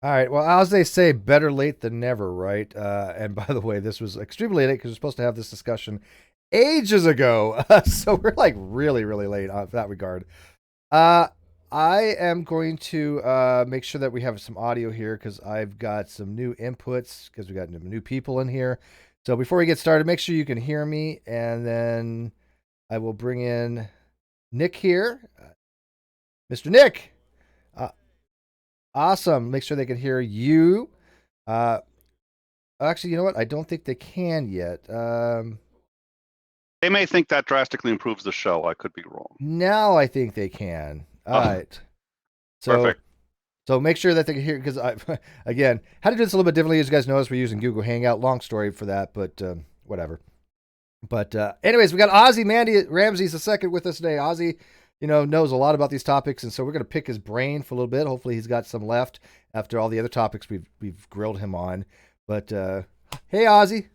All right. Well, as they say, better late than never, right? And by the way, this was extremely late because we're supposed to have this discussion ages ago. So we're like really, really late on that regard. Uh, I am going to make sure that we have some audio here because I've got some new inputs because we got new people in here. So before we get started, make sure you can hear me, and then I will bring in Nick here. Mr. Nick, uh, awesome. Make sure they can hear you. Uh, Actually, you know what? I don't think they can yet. They may think that drastically improves the show. I could be wrong. Now I think they can. All Oh, right. So perfect. so make sure that they can hear because I again had to do this a little bit differently. As you guys notice, we're using Google Hangout. Long story for that, but whatever. But anyways, we got Ozzy Mandy Ramses the second with us today. Ozzy, knows a lot about these topics, and so we're going to pick his brain for a little bit. Hopefully, he's got some left after all the other topics we've grilled him on. But hey, Ozzy.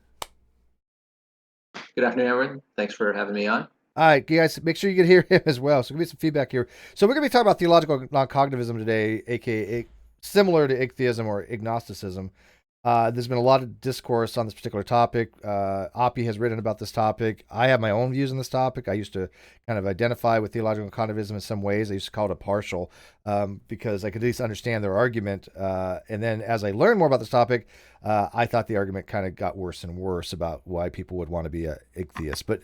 Good afternoon, everyone. Thanks for having me on. All right, guys, make sure you can hear him as well. So give me some feedback here. So we're going to be talking about theological noncognitivism today, aka similar to Igtheism or agnosticism. There's been a lot of discourse on this particular topic. Oppie has written about this topic. I have my own views on this topic. I used to kind of identify with theological noncognitivism in some ways. I used to call it a partial because I could at least understand their argument. And then as I learned more about this topic, I thought the argument kind of got worse and worse about why people would want to be a atheist. But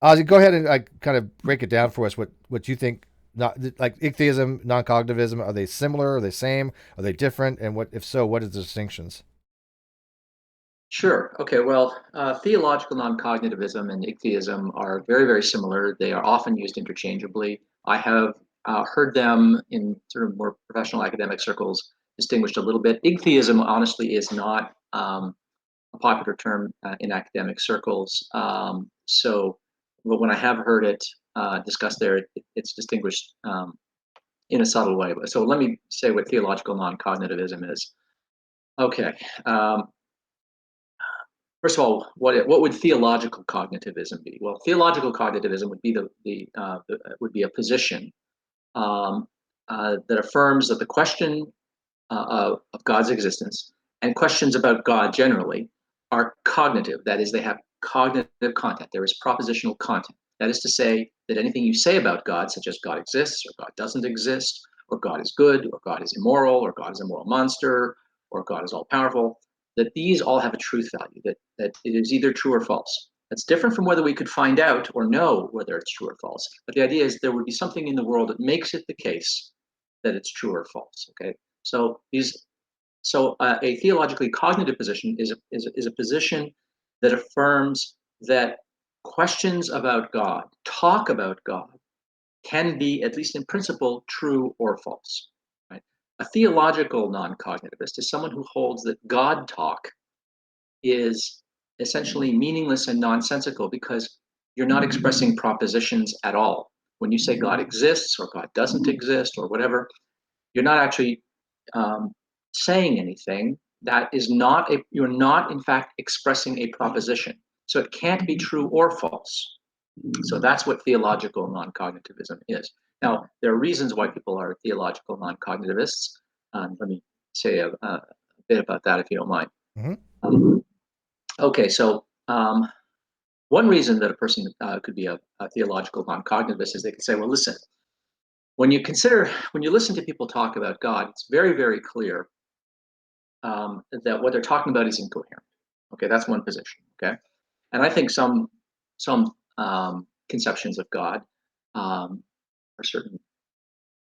Ozzy, go ahead and kind of break it down for us. What you think? Not like Igtheism, non-cognitivism. Are they similar? Are they same? Are they different? And what, if so, what are the distinctions? Sure. Okay. Well, theological noncognitivism and Igtheism are very, very similar. They are often used interchangeably. I have heard them in sort of more professional academic circles distinguished a little bit. Igtheism, honestly, is not a popular term in academic circles. But when I have heard it discussed there, it's distinguished in a subtle way. So let me say what theological noncognitivism is. Okay. First of all, what would theological cognitivism be? Well, theological cognitivism would be would be a position that affirms that the question of God's existence and questions about God generally are cognitive. That is, they have cognitive content. There is propositional content. That is to say that anything you say about God, such as God exists or God doesn't exist, or God is good, or God is immoral, or God is a moral monster, or God is all powerful, that these all have a truth value, that it is either true or false. That's different from whether we could find out or know whether it's true or false. But the idea is there would be something in the world that makes it the case that it's true or false. Okay, so a theologically cognitive position is a position that affirms that questions about God, talk about God, can be, at least in principle, true or false. Right? A theological non-cognitivist is someone who holds that God talk is essentially meaningless and nonsensical because you're not expressing propositions at all. When you say God exists or God doesn't exist or whatever, you're not actually saying anything that is not you're not in fact expressing a proposition. So it can't be true or false. So that's what theological non-cognitivism is. Now, there are reasons why people are theological non-cognitivists. Let me say a bit about that if you don't mind. Mm-hmm. Okay, so one reason that a person could be a theological non-cognitivist is they could say, well, listen, when you listen to people talk about God, it's very, very clear that what they're talking about is incoherent. Okay, that's one position. Okay, and I think some conceptions of God, or certain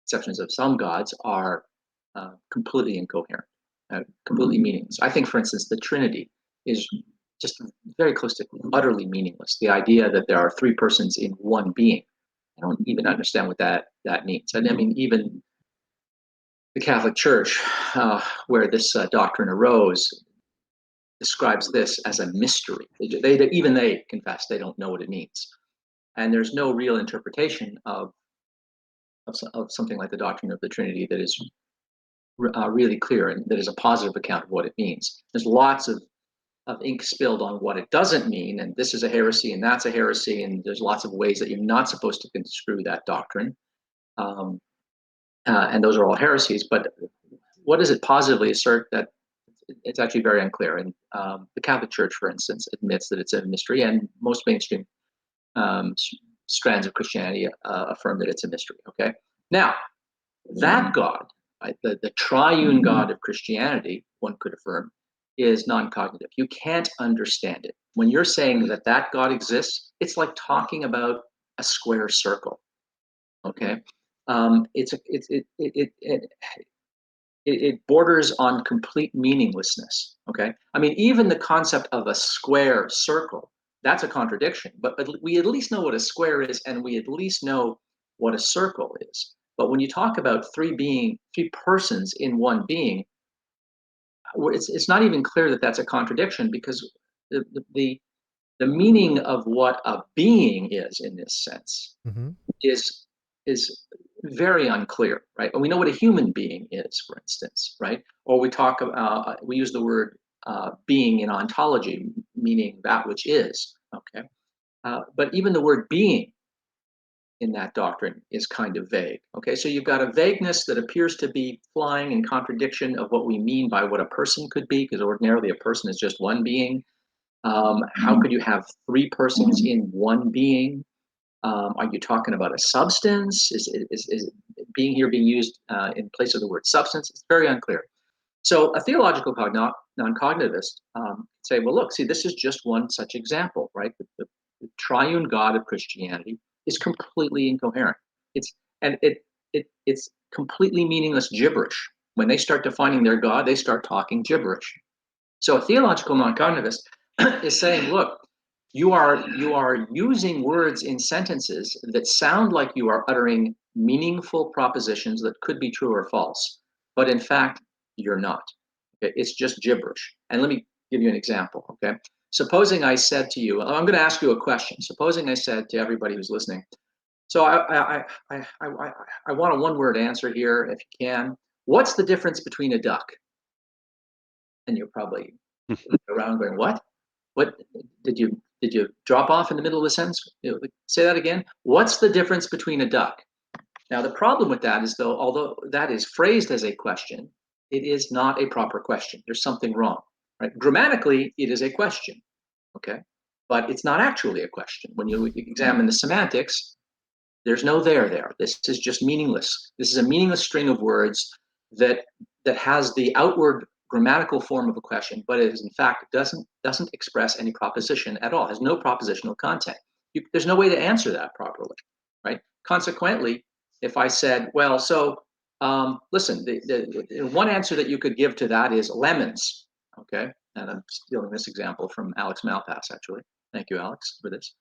conceptions of some gods, are completely incoherent, completely meaningless. I think, for instance, the Trinity is just very close to utterly meaningless. The idea that there are three persons in one being, I don't even understand what that means. And I mean, even the Catholic Church, where this doctrine arose, describes this as a mystery. Even they confess they don't know what it means, and there's no real interpretation of something like the doctrine of the Trinity that is really clear and that is a positive account of what it means. There's lots of ink spilled on what it doesn't mean, and this is a heresy and that's a heresy, and there's lots of ways that you're not supposed to construe that doctrine, and those are all heresies. But what does it positively assert? That it's actually very unclear. And the Catholic Church, for instance, admits that it's a mystery, and most mainstream strands of Christianity affirm that it's a mystery. Okay, now that God, right, the triune God of Christianity, one could affirm, is non-cognitive. You can't understand it. When you're saying that that God exists, it's like talking about a square circle. Okay, it borders on complete meaninglessness. Okay, I mean, even the concept of a square circle, that's a contradiction. But we at least know what a square is, and we at least know what a circle is. But when you talk about three persons in one being, it's not even clear that that's a contradiction, because the the meaning of what a being is in this sense Mm-hmm. is is very unclear, right? And we know what a human being is, for instance, right? Or we use the word being in ontology, meaning that which is. Okay, but even the word being in that doctrine is kind of vague. Okay, so you've got a vagueness that appears to be flying in contradiction of what we mean by what a person could be, because ordinarily a person is just one being. How could you have three persons in one being? Are you talking about a substance? Is being here being used in place of the word substance? It's very unclear. So a theological non-cognitivist say, well, look, see, this is just one such example, right? The triune God of Christianity is completely incoherent. It's completely meaningless gibberish. When they start defining their God, they start talking gibberish. So a theological non-cognitivist is saying, look, you are using words in sentences that sound like you are uttering meaningful propositions that could be true or false, but in fact, you're not. Okay? It's just gibberish. And let me give you an example. Okay, supposing I said to you, I'm going to ask you a question. Supposing I said to everybody who's listening, so I want a one-word answer here, if you can. What's the difference between a duck? And you're probably around going, what? What did you drop off in the middle of the sentence? Say that again. What's the difference between a duck? Now, the problem with that is, though, although that is phrased as a question, it is not a proper question. There's something wrong, right? Grammatically, it is a question, okay? But it's not actually a question. When you examine the semantics, there's no there. This is just meaningless. This is a meaningless string of words that has the outward grammatical form of a question, but it is in fact doesn't express any proposition at all. Has no propositional content. There's no way to answer that properly, right? Consequently, if I said, well, so listen, the one answer that you could give to that is lemons, okay? And I'm stealing this example from Alex Malpass, actually. Thank you, Alex, for this.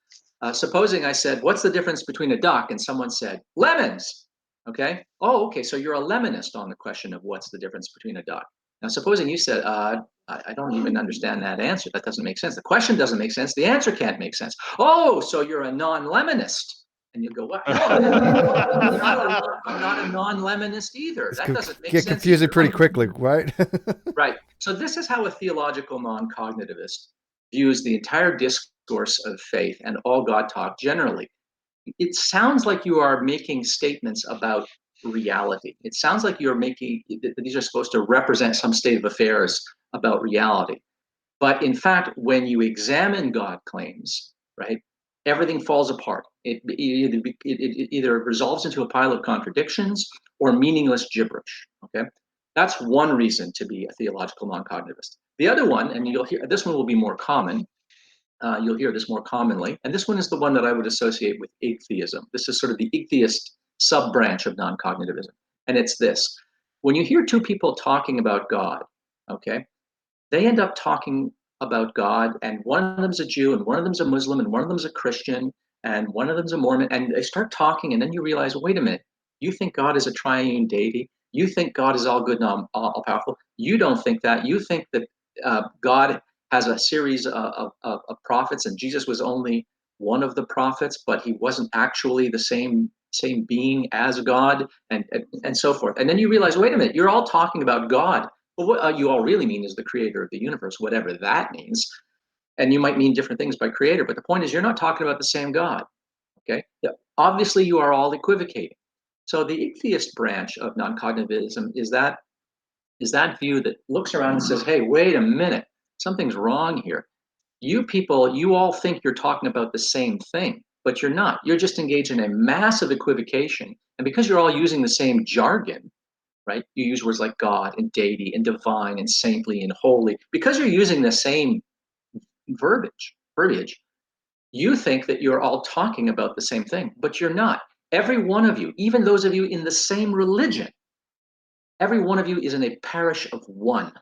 Supposing I said, what's the difference between a duck? And someone said, lemons. Okay. Oh, okay. So you're a lemonist on the question of what's the difference between a duck. Now, supposing you said, I don't even understand that answer. That doesn't make sense. The question doesn't make sense. The answer can't make sense. Oh, so you're a non-lemonist. And you go, what? No, I'm not a non-lemonist either. That doesn't make sense. Get confusing pretty quickly, right? Right. So this is how a theological non-cognitivist views the entire discourse of faith and all God talk generally. It sounds like you are making statements about reality. It sounds like you're making that these are supposed to represent some state of affairs about reality. But in fact, when you examine God claims, right, everything falls apart. It either resolves into a pile of contradictions or meaningless gibberish. Okay, that's one reason to be a theological non-cognitivist. The other one, and you'll hear this one will be more common. You'll hear this more commonly, and this one is the one that I would associate with Igtheism. This is sort of the Igtheist sub-branch of non-cognitivism, and it's this: when you hear two people talking about God, okay, they end up talking about God, and one of them's a Jew, and one of them's a Muslim, and one of them's a Christian, and one of them's a Mormon, and they start talking, and then you realize, wait a minute, you think God is a triune deity? You think God is all good and all powerful? You don't think that. You think that God has a series of prophets, and Jesus was only one of the prophets, but he wasn't actually the same being as God, and so forth. And then you realize, wait a minute, you're all talking about God. Well, what you all really mean is the creator of the universe, whatever that means. And you might mean different things by creator, but the point is you're not talking about the same God. Okay? Yeah. Obviously, you are all equivocating. So the Igtheist branch of non-cognitivism is that is that view that looks around and says, hey, wait a minute, something's wrong here. You people, you all think you're talking about the same thing, but you're not. You're just engaged in a massive equivocation. And because you're all using the same jargon, right? You use words like God and deity and divine and saintly and holy. Because you're using the same verbiage, you think that you're all talking about the same thing, but you're not. Every one of you, even those of you in the same religion, every one of you is in a parish of one.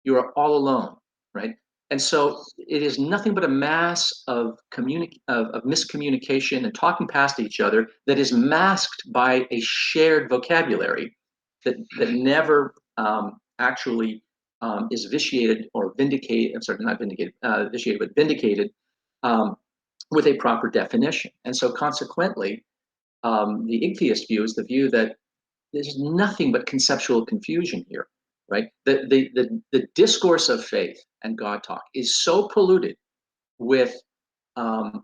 You are all alone, right? And so it is nothing but a mass of miscommunication and talking past each other that is masked by a shared vocabulary that never actually is vitiated or vindicated. I'm sorry, not vindicated, vitiated, but vindicated um, with a proper definition. And so consequently, the Igtheist view is the view that there's nothing but conceptual confusion here, right? The discourse of faith and God talk is so polluted with um,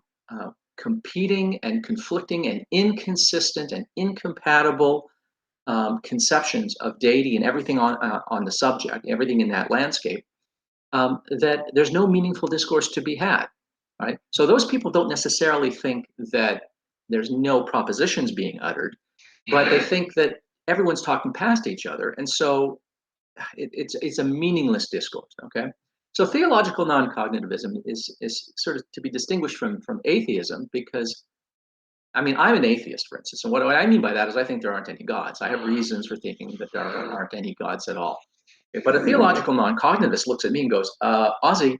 competing and conflicting and inconsistent and incompatible conceptions of deity and everything on the subject, everything in that landscape, that there's no meaningful discourse to be had, right? So those people don't necessarily think that there's no propositions being uttered, but they think that everyone's talking past each other, and so it's a meaningless discourse. Okay, so theological non-cognitivism is sort of to be distinguished from atheism, because I mean, I'm an atheist, for instance, and what I mean by that is I think there aren't any gods. I have reasons for thinking that there aren't any gods at all. But a theological non-cognitivist looks at me and goes, Ozzy,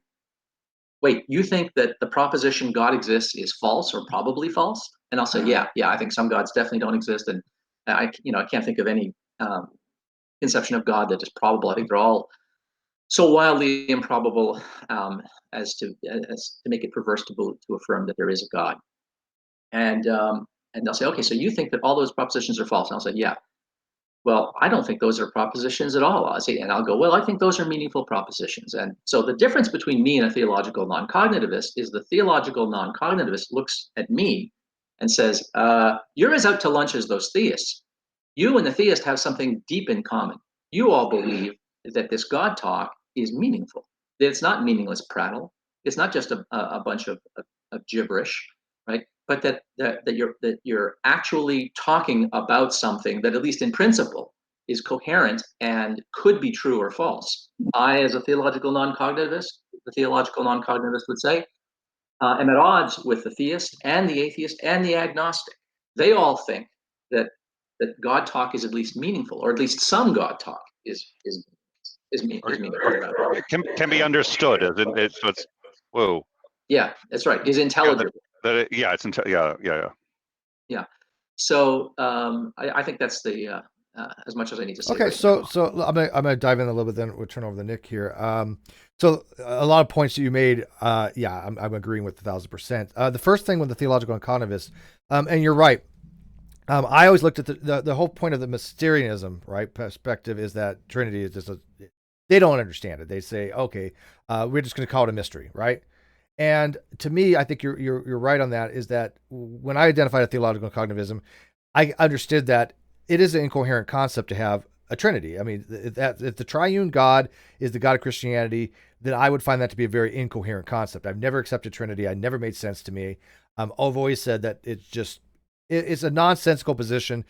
wait, you think that the proposition God exists is false or probably false? And I'll say, yeah, I think some gods definitely don't exist, and I can't think of any conception of God that is probable. I think they're all so wildly improbable as to make it perverse to affirm that there is a God. And they'll say, okay, so you think that all those propositions are false? And I'll say, yeah. Well, I don't think those are propositions at all, Ozzy. And I'll go, well, I think those are meaningful propositions. And so the difference between me and a theological non-cognitivist is the theological non-cognitivist looks at me and says, you're as out to lunch as those theists. You and the theist have something deep in common. You all believe that this God talk is meaningful, that it's not meaningless prattle. It's not just a bunch of gibberish, right? But that you're actually talking about something that, at least in principle, is coherent and could be true or false. I, as a theological non-cognitivist, the theological non-cognitivist would say, am at odds with the theist and the atheist and the agnostic. They all think that God talk is at least meaningful, or at least some God talk is meaningful. It can be understood as in it's whoa. Yeah, that's right. Is intelligible. Yeah. So I think that's the as much as I need to say. Okay, right so now. so I'm gonna dive in a little bit. Then we'll turn over to Nick here. So a lot of points that you made. Yeah, I'm agreeing with 1,000%. The first thing with the theological noncognitivism, and you're right. I always looked at the whole point of the Mysterianism, right, perspective is that Trinity is just they don't understand it. They say, okay, we're just going to call it a mystery, right? And to me, I think you're right on that. Is that when I identified a theological cognitivism, I understood that it is an incoherent concept to have a Trinity. I mean, if the triune God is the God of Christianity, then I would find that to be a very incoherent concept. I've never accepted Trinity. It never made sense to me. I've always said that it's a nonsensical position,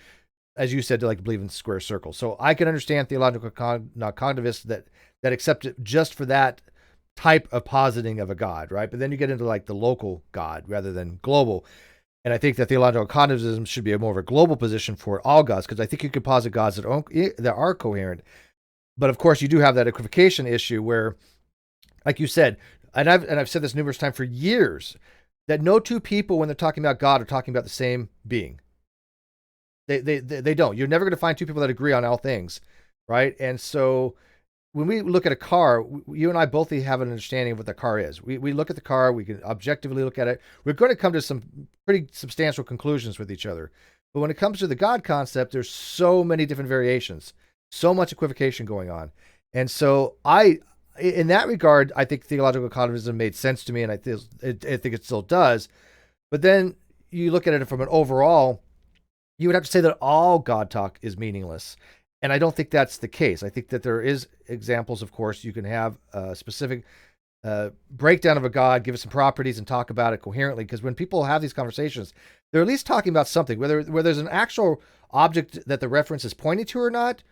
as you said, to like believe in square circles. So I can understand theological cognitivists that accept it just for that type of positing of a God, right? But then you get into like the local God rather than global. And I think that theological cognitivism should be a more of a global position for all gods, because I think you could posit gods that are coherent. But of course, you do have that equivocation issue where, like you said, and I've said this numerous times for years, that no two people, when they're talking about God, are talking about the same being. They don't. You're never going to find two people that agree on all things, right? And so when we look at a car, you and I both have an understanding of what the car is. We look at the car, we can objectively look at it. We're going to come to some pretty substantial conclusions with each other. But when it comes to the God concept, there's so many different variations, so much equivocation going on. And so in that regard, I think theological cognitivism made sense to me, and I think it still does. But then you look at it from an overall, you would have to say that all God talk is meaningless. And I don't think that's the case. I think that there is examples, of course, you can have a specific breakdown of a God, give it some properties, and talk about it coherently. Because when people have these conversations, they're at least talking about something. Whether there's an actual object that the reference is pointing to or not,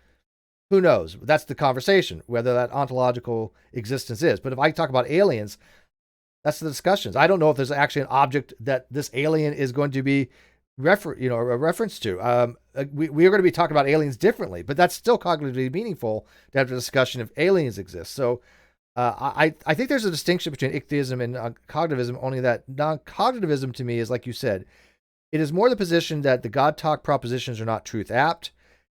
who knows? That's the conversation, whether that ontological existence is. But if I talk about aliens, that's the discussions. I don't know if there's actually an object that this alien is going to be a reference to. We are going to be talking about aliens differently, but that's still cognitively meaningful to have a discussion if aliens exist. So I think there's a distinction between Igtheism and cognitivism, only that non-cognitivism to me is, like you said, it is more the position that the God talk propositions are not truth apt,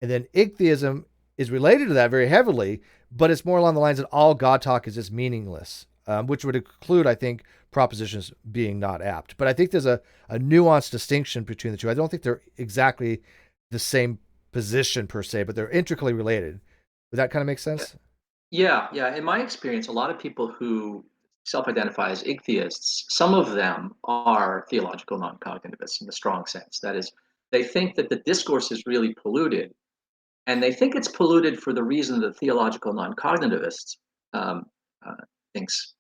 and then Igtheism is related to that very heavily, but it's more along the lines that all God talk is just meaningless, which would include, I think, propositions being not apt. But I think there's a nuanced distinction between the two. I don't think they're exactly the same position per se, but they're intricately related. Would that kind of make sense? Yeah, yeah. In my experience, a lot of people who self-identify as atheists, some of them are theological non-cognitivists in the strong sense. That is, they think that the discourse is really polluted, and they think it's polluted for the reason that theological non-cognitivists um, uh, thinks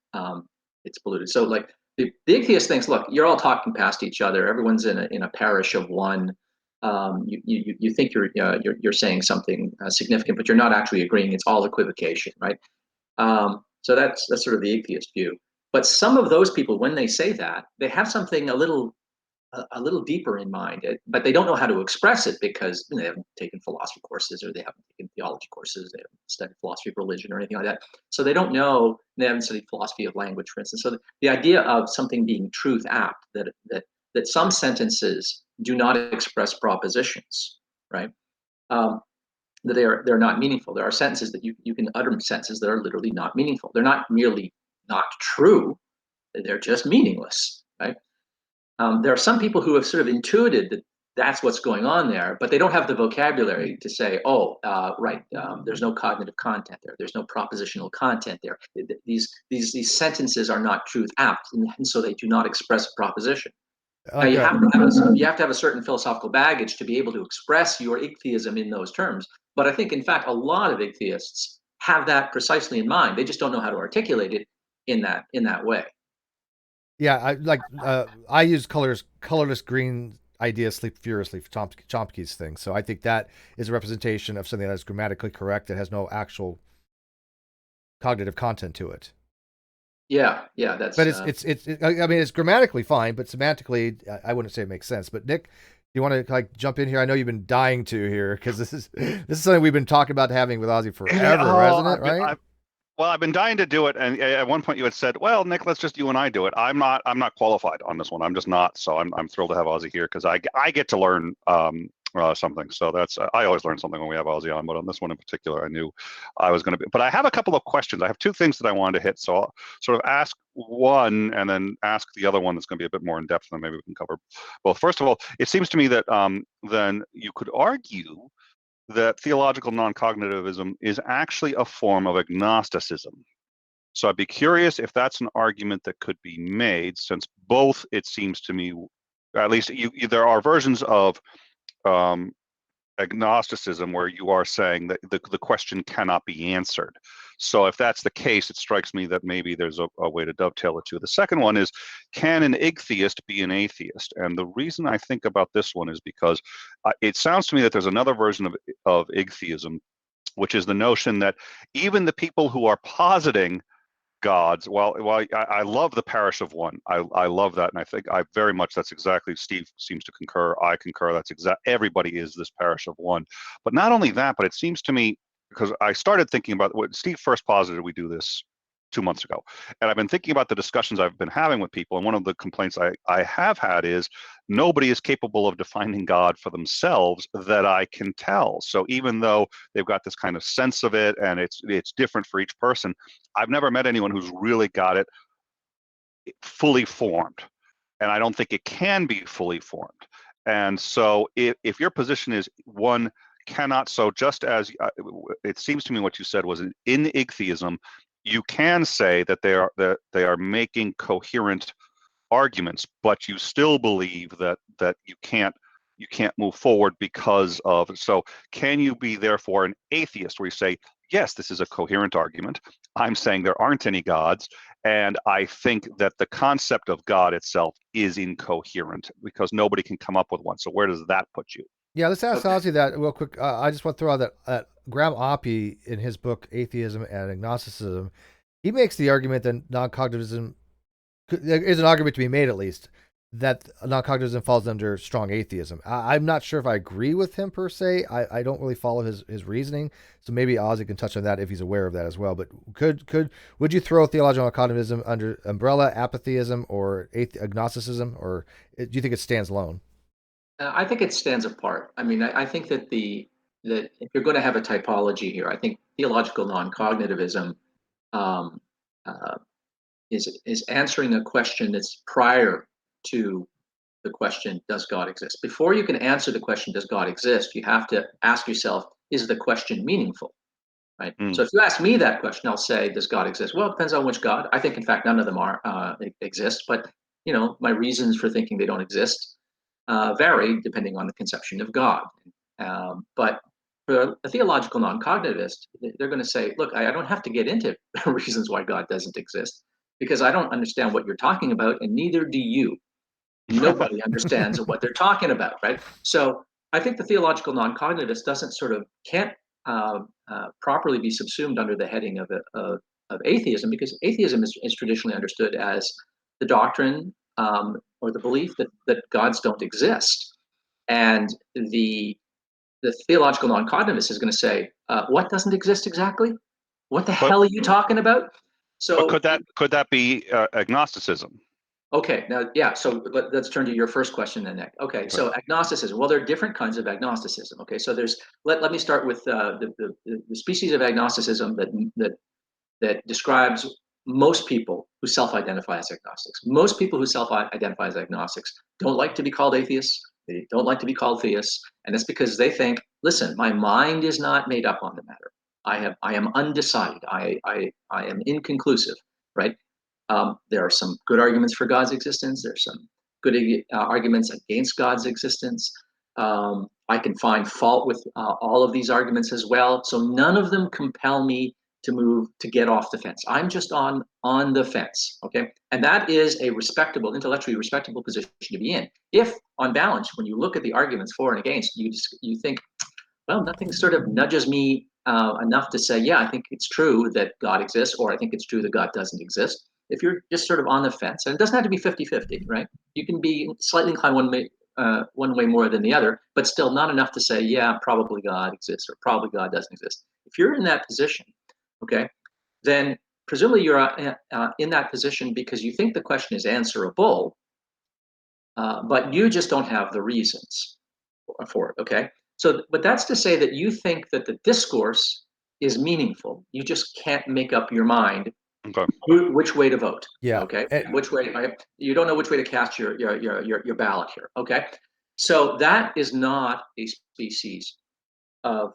it's polluted. So, like the atheist thinks, look, you're all talking past each other. Everyone's in a parish of one. You think you're saying something significant, but you're not actually agreeing. It's all equivocation, right? So that's sort of the atheist view. But some of those people, when they say that, they have something a little deeper in mind, but they don't know how to express it because they haven't taken philosophy courses or they haven't taken theology courses, they haven't studied philosophy of religion or anything like that. So they don't know, they haven't studied philosophy of language, for instance. So the idea of something being truth apt, that some sentences do not express propositions, right? That they're not meaningful. There are sentences that you can utter sentences that are literally not meaningful. They're not merely not true, they're just meaningless, right? There are some people who have sort of intuited that that's what's going on there, but they don't have the vocabulary to say, "Oh, right, there's no cognitive content there. There's no propositional content there. These sentences are not truth apt, and so they do not express a proposition." Now Like you have to have a certain philosophical baggage to be able to express your ichtheism in those terms. But I think, in fact, a lot of ichtheists have that precisely in mind. They just don't know how to articulate it in that way. yeah, I use colorless green ideas sleep furiously for Chomsky's thing. So I think that is a representation of something that is grammatically correct that has no actual cognitive content to it. Yeah, yeah, But I mean, it's grammatically fine, but semantically, I wouldn't say it makes sense. But Nick, do you want to like jump in here? I know you've been dying to here because this is something we've been talking about having with Ozzy forever, hasn't it? Right? Well, I've been dying to do it, and at one point you had said, "Well, Nick, let's just you and I do it." I'm not qualified on this one. I'm just not. So I'm thrilled to have Ozzy here because I get to learn something. So that's I always learn something when we have Ozzy on, but on this one in particular, I knew I was going to be. But I have a couple of questions. I have two things that I wanted to hit. So I'll sort of ask one and then ask the other one that's going to be a bit more in depth, and then maybe we can cover both. First of all, it seems to me that then you could argue that theological noncognitivism is actually a form of agnosticism. So I'd be curious if that's an argument that could be made, since both, it seems to me, at least there are versions of agnosticism where you are saying that the question cannot be answered. So if that's the case, it strikes me that maybe there's a way to dovetail the two. The second one is, can an igtheist be an atheist? And the reason I think about this one is because it sounds to me that there's another version of igtheism, which is the notion that even the people who are positing gods, while I love the parish of one, I love that, and I think I very much, that's exactly, Steve seems to concur, I concur, that's everybody is this parish of one. But not only that, but it seems to me, because I started thinking about what Steve first posited, we do this 2 months ago, and I've been thinking about the discussions I've been having with people, and one of the complaints I have had is nobody is capable of defining God for themselves that I can tell. So even though they've got this kind of sense of it, and it's different for each person, I've never met anyone who's really got it fully formed, and I don't think it can be fully formed. And so if your position is one cannot, so just as it seems to me what you said was in igtheism, you can say that they are making coherent arguments, but you still believe that you can't you can't move forward because of. So can you be therefore an atheist where you say, yes, this is a coherent argument. I'm saying there aren't any gods, and I think that the concept of God itself is incoherent because nobody can come up with one. So where does that put you? Yeah, let's ask Okay. Ozzy that real quick. I just want to throw out that Graham Oppy, in his book Atheism and Agnosticism, he makes the argument that non-cognitivism, there is an argument to be made at least, that non-cognitivism falls under strong atheism. I'm not sure if I agree with him per se. I don't really follow his reasoning, so maybe Ozzy can touch on that if he's aware of that as well. But would you throw theological non-cognitivism under umbrella apatheism or agnosticism, or do you think it stands alone? I think it stands apart. I mean, I think that that if you're going to have a typology here, I think theological non-cognitivism um, uh, is answering a question that's prior to the question, does God exist? Before you can answer the question, does God exist, you have to ask yourself, is the question meaningful? Right. So if you ask me that question, I'll say, does God exist? Well, it depends on which God. I think, in fact, none of them exist. But my reasons for thinking they don't exist vary depending on the conception of God. But for a theological non-cognitivist, they're going to say, look, I don't have to get into reasons why God doesn't exist because I don't understand what you're talking about, and neither do you. Nobody understands what they're talking about, right? So I think the theological non-cognitivist can't properly be subsumed under the heading of atheism, because atheism is traditionally understood as the doctrine or the belief that gods don't exist. And the theological non-cognitivist is going to say, what doesn't exist exactly? What the But hell are you talking about? but So could that be agnosticism? okay, now, yeah, so let's turn to your first question then, Nick. Okay, Right. so agnosticism. Well, there are different kinds of agnosticism. Okay, so let me start with the species of agnosticism that describes most people who self-identify as agnostics. Most people who self-identify as agnostics don't like to be called atheists. They don't like to be called theists, and it's because they think, listen, my mind is not made up on the matter. I am undecided. I am inconclusive, right? There are some good arguments for God's existence. There's some good arguments against God's existence. I can find fault with all of these arguments as well. So none of them compel me to get off the fence. I'm just on the fence, okay? And that is a respectable, intellectually respectable position to be in. If, on balance, when you look at the arguments for and against, you think, well, nothing sort of nudges me enough to say, yeah, I think it's true that God exists, or I think it's true that God doesn't exist. If you're just sort of on the fence, and it doesn't have to be 50-50, right? You can be slightly inclined one way more than the other, but still not enough to say, yeah, probably God exists, or probably God doesn't exist. If you're in that position, okay, then presumably you're in that position because you think the question is answerable, but you just don't have the reasons for it, okay? So, but that's to say that you think that the discourse is meaningful. You just can't make up your mind Okay. which way to vote, Yeah. okay? Which way, you don't know which way to cast your ballot here, okay? So that is not a species of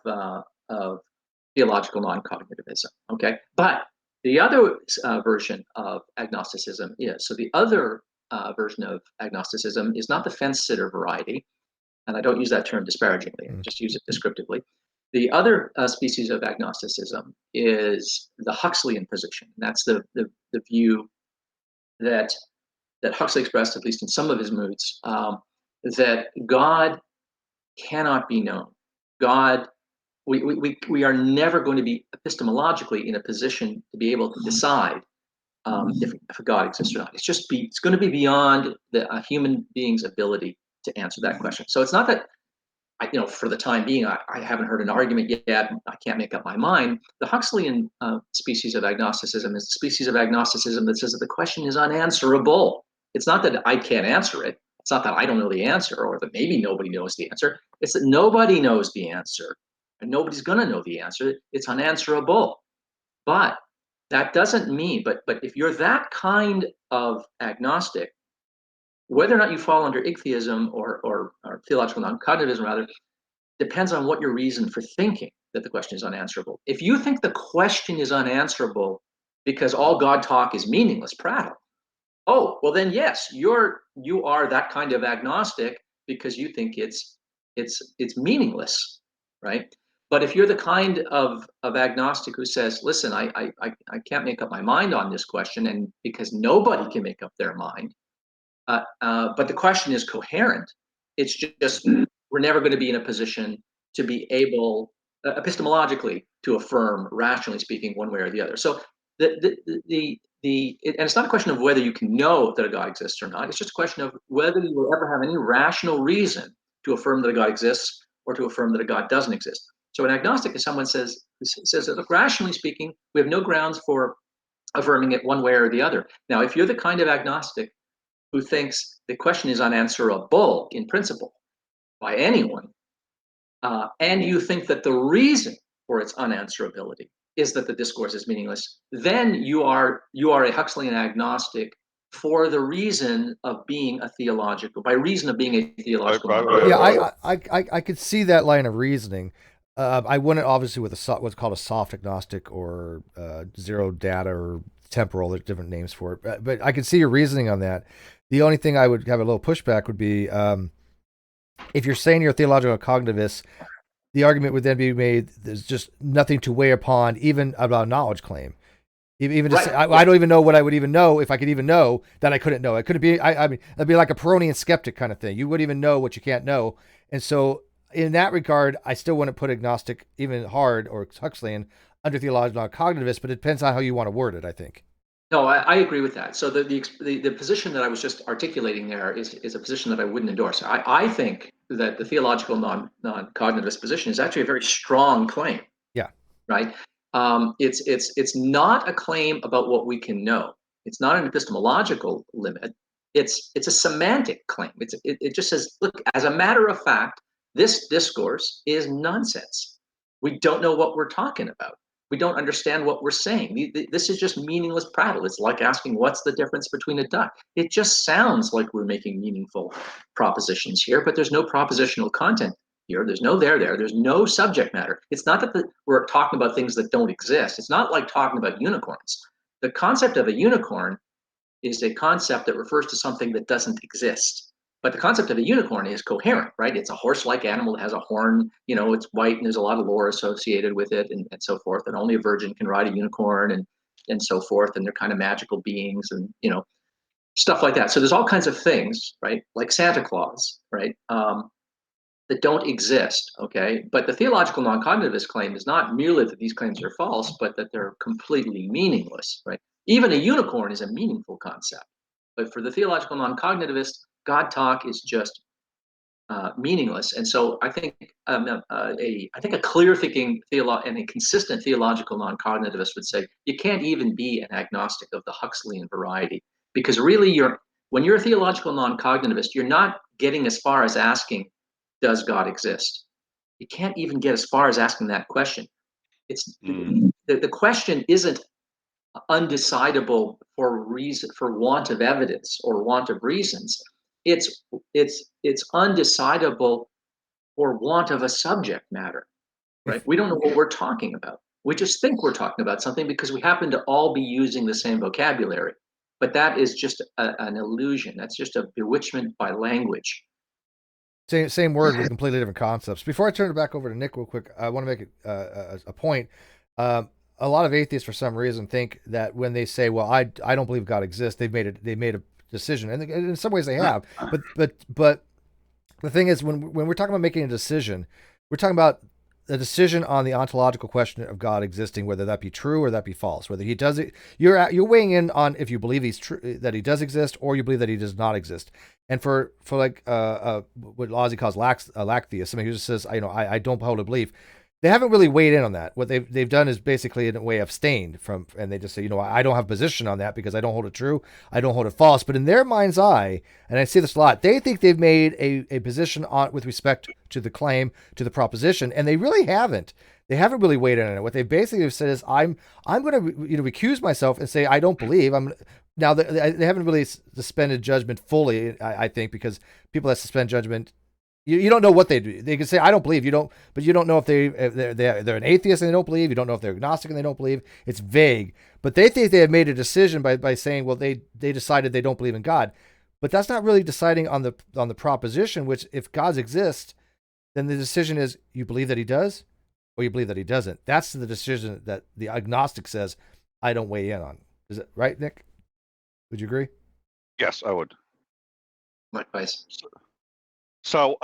theological non-cognitivism, okay? But the other version of agnosticism is, so the other version of agnosticism is not the fence sitter variety, and I don't use that term disparagingly, I just use it descriptively. The other species of agnosticism is the Huxleyan position. That's the view that Huxley expressed, at least in some of his moods, that God cannot be known. God, we are never going to be epistemologically in a position to be able to decide if God exists or not. It's going to be beyond a human being's ability to answer that question. So it's not that for the time being, I haven't heard an argument yet. I can't make up my mind. The Huxleyan species of agnosticism is the species of agnosticism that says that the question is unanswerable. It's not that I can't answer it. It's not that I don't know the answer, or that maybe nobody knows the answer. It's that nobody knows the answer, and nobody's going to know the answer. It's unanswerable. But that doesn't mean, but if you're that kind of agnostic, whether or not you fall under Igtheism or theological non-cognitivism, rather, depends on what your reason for thinking that the question is unanswerable. If you think the question is unanswerable because all God talk is meaningless prattle, oh, well then yes, you are that kind of agnostic because you think it's it's meaningless, right? But if you're the kind of agnostic who says, listen, I can't make up my mind on this question, and because nobody can make up their mind, but the question is coherent, it's just we're never going to be in a position to be able, epistemologically, to affirm, rationally speaking, one way or the other. So and it's not a question of whether you can know that a God exists or not. It's just a question of whether you will ever have any rational reason to affirm that a God exists or to affirm that a God doesn't exist. So an agnostic is someone says that, look, rationally speaking, we have no grounds for affirming it one way or the other. Now, if you're the kind of agnostic who thinks the question is unanswerable in principle by anyone, and you think that the reason for its unanswerability is that the discourse is meaningless, then you are a Huxleyan agnostic for the reason of being a theological, by reason of being a theological. Yeah, I could see that line of reasoning. I wouldn't obviously with what's called a soft agnostic or zero data or temporal. There's different names for it, but I could see your reasoning on that. The only thing I would have a little pushback would be if you're saying you're a theological cognitivist, the argument would then be made there's just nothing to weigh upon, even about a knowledge claim. Even to say, I don't even know what I would even know if I could even know that I couldn't know. It couldn't be. I mean, that'd be like a Pyrrhonian skeptic kind of thing. You wouldn't even know what you can't know. And so, in that regard, I still wouldn't put agnostic, even hard or Huxleyan, under theological noncognitivism. But it depends on how you want to word it, I think. No, I agree with that. So the position that I was just articulating there is a position that I wouldn't endorse. I think that the theological non-cognitivist position is actually a very strong claim. Yeah. Right. It's not a claim about what we can know. It's not an epistemological limit. It's a semantic claim. It just says, look, as a matter of fact, this discourse is nonsense. We don't know what we're talking about. We don't understand what we're saying. This is just meaningless prattle. It's like asking, what's the difference between a duck? It just sounds like we're making meaningful propositions here, but there's no propositional content here. There's no there. There's no subject matter. It's not that we're talking about things that don't exist. It's not like talking about unicorns. The concept of a unicorn is a concept that refers to something that doesn't exist. But the concept of a unicorn is coherent, right? It's a horse-like animal that has a horn, it's white, and there's a lot of lore associated with it and so forth. And only a virgin can ride a unicorn and so forth. And they're kind of magical beings and, stuff like that. So there's all kinds of things, right? Like Santa Claus, right? That don't exist, okay? But the theological non-cognitivist claim is not merely that these claims are false, but that they're completely meaningless, right? Even a unicorn is a meaningful concept. But for the theological non-cognitivist, God talk is just meaningless. And so I think a clear-thinking and a consistent theological non-cognitivist would say you can't even be an agnostic of the Huxleyan variety, because really when you're a theological non-cognitivist, you're not getting as far as asking, does God exist? You can't even get as far as asking that question. It's the question isn't undecidable for want of evidence or want of reasons. It's undecidable for want of a subject matter, right? We don't know what we're talking about. We just think we're talking about something because we happen to all be using the same vocabulary. But that is just an illusion. That's just a bewitchment by language. Same word with completely different concepts. Before I turn it back over to Nick real quick, I want to make a point. A lot of atheists, for some reason, think that when they say, "Well, I don't believe God exists," they made a decision, and in some ways they have. But the thing is, when we're talking about making a decision, we're talking about a decision on the ontological question of God existing, whether that be true or that be false, whether he does it. You're weighing in on if you believe he's true, that he does exist, or you believe that he does not exist. And for like what Ozzy calls lacktheist, somebody who just says, I don't hold a belief. They haven't really weighed in on that. What they've done is basically in a way abstained from, and they just say, I don't have a position on that because I don't hold it true, I don't hold it false. But in their mind's eye, and I see this a lot, they think they've made a position on with respect to the claim, to the proposition, and they really haven't. They haven't really weighed in on it. What they basically said is, I'm going to recuse myself and say I don't believe. Now they haven't really suspended judgment fully, I think, because people that suspend judgment. You don't know what they do. They can say, I don't believe. But you don't know if they're an atheist and they don't believe. You don't know if they're agnostic and they don't believe. It's vague. But they think they have made a decision by saying, well, they decided they don't believe in God. But that's not really deciding on the proposition, which if God exists, then the decision is you believe that he does or you believe that he doesn't. That's the decision that the agnostic says, I don't weigh in on. Is it right, Nick? Would you agree? Yes, I would. Likewise. So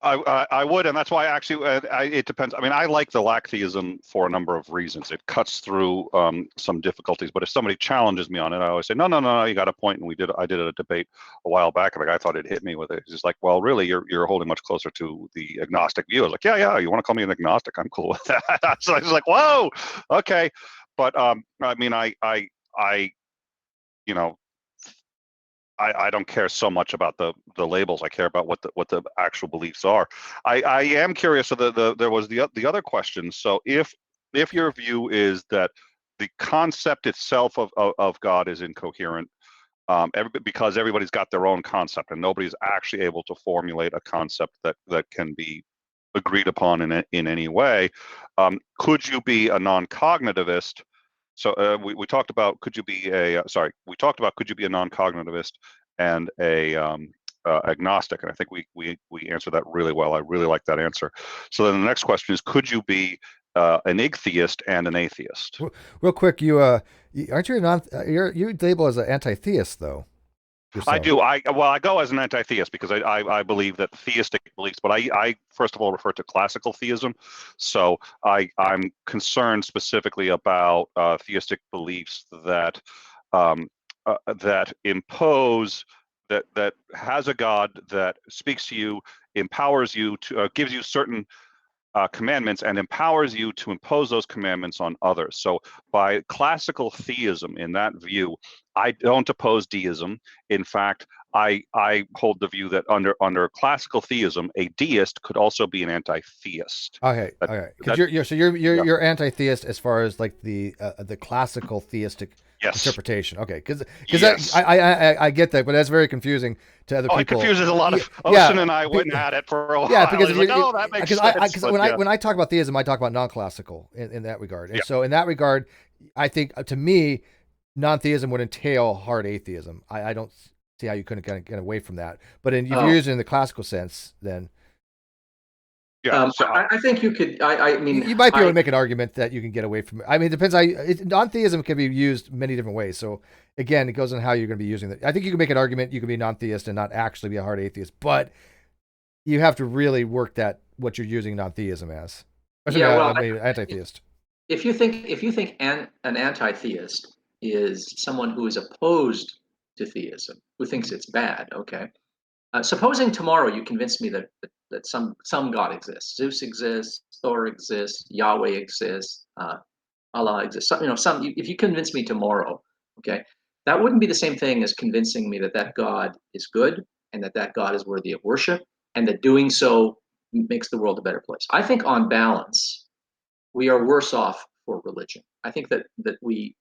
I would, and that's why actually it depends. I mean, I like the lack theism for a number of reasons. It cuts through some difficulties. But if somebody challenges me on it, I always say, no, you got a point. And I did a debate a while back, and the guy thought it hit me with it. He's like, well, really, you're holding much closer to the agnostic view. I was like, yeah, you want to call me an agnostic? I'm cool with that. So I was like, whoa, okay. But I mean, you know, I don't care so much about the labels. I care about what the actual beliefs are. I am curious. So there was the other question. So if your view is that the concept itself of God is incoherent, because everybody's got their own concept and nobody's actually able to formulate a concept that can be agreed upon in any way, could you be a non-cognitivist? So we talked about could you be a non-cognitivist and a agnostic, and I think we answered that really well. I really like that answer. So then the next question is, could you be an igtheist and an atheist? Real quick, you aren't you labeled as an anti-theist though? Yourself. I do. I go as an anti-theist because I believe that theistic beliefs, but I first of all refer to classical theism. So I'm concerned specifically about theistic beliefs that that impose that has a God that speaks to you, empowers you to gives you certain commandments and empowers you to impose those commandments on others. So by classical theism, in that view, I don't oppose deism. In fact, I hold the view that under classical theism, a deist could also be an anti-theist. Okay. Because you're anti-theist as far as like the classical theistic interpretation. Okay, because yes. I get that, but that's very confusing to other people. It confuses a lot of. Ocean and I went at it for a while. Yeah, because that makes sense. Because when I talk about theism, I talk about non-classical in that regard. And so in that regard, I think to me, non-theism would entail hard atheism. I don't see how you couldn't get away from that. But if you're using it in the classical sense, then. Yeah, I think you could. I mean, you might be able to make an argument that you can get away from it. I mean, it depends. Non-theism can be used many different ways. So again, it goes on how you're going to be using it. I think you can make an argument. You can be non-theist and not actually be a hard atheist, but you have to really work that what you're using non-theism as. Anti-theist. If you think an anti-theist is someone who is opposed to theism, who thinks it's bad, okay. Supposing tomorrow you convince me that some God exists, Zeus exists, Thor exists, Yahweh exists, Allah exists. If you convince me tomorrow, okay, that wouldn't be the same thing as convincing me that God is good and that God is worthy of worship, and that doing so makes the world a better place. I think on balance, we are worse off for religion. I think that we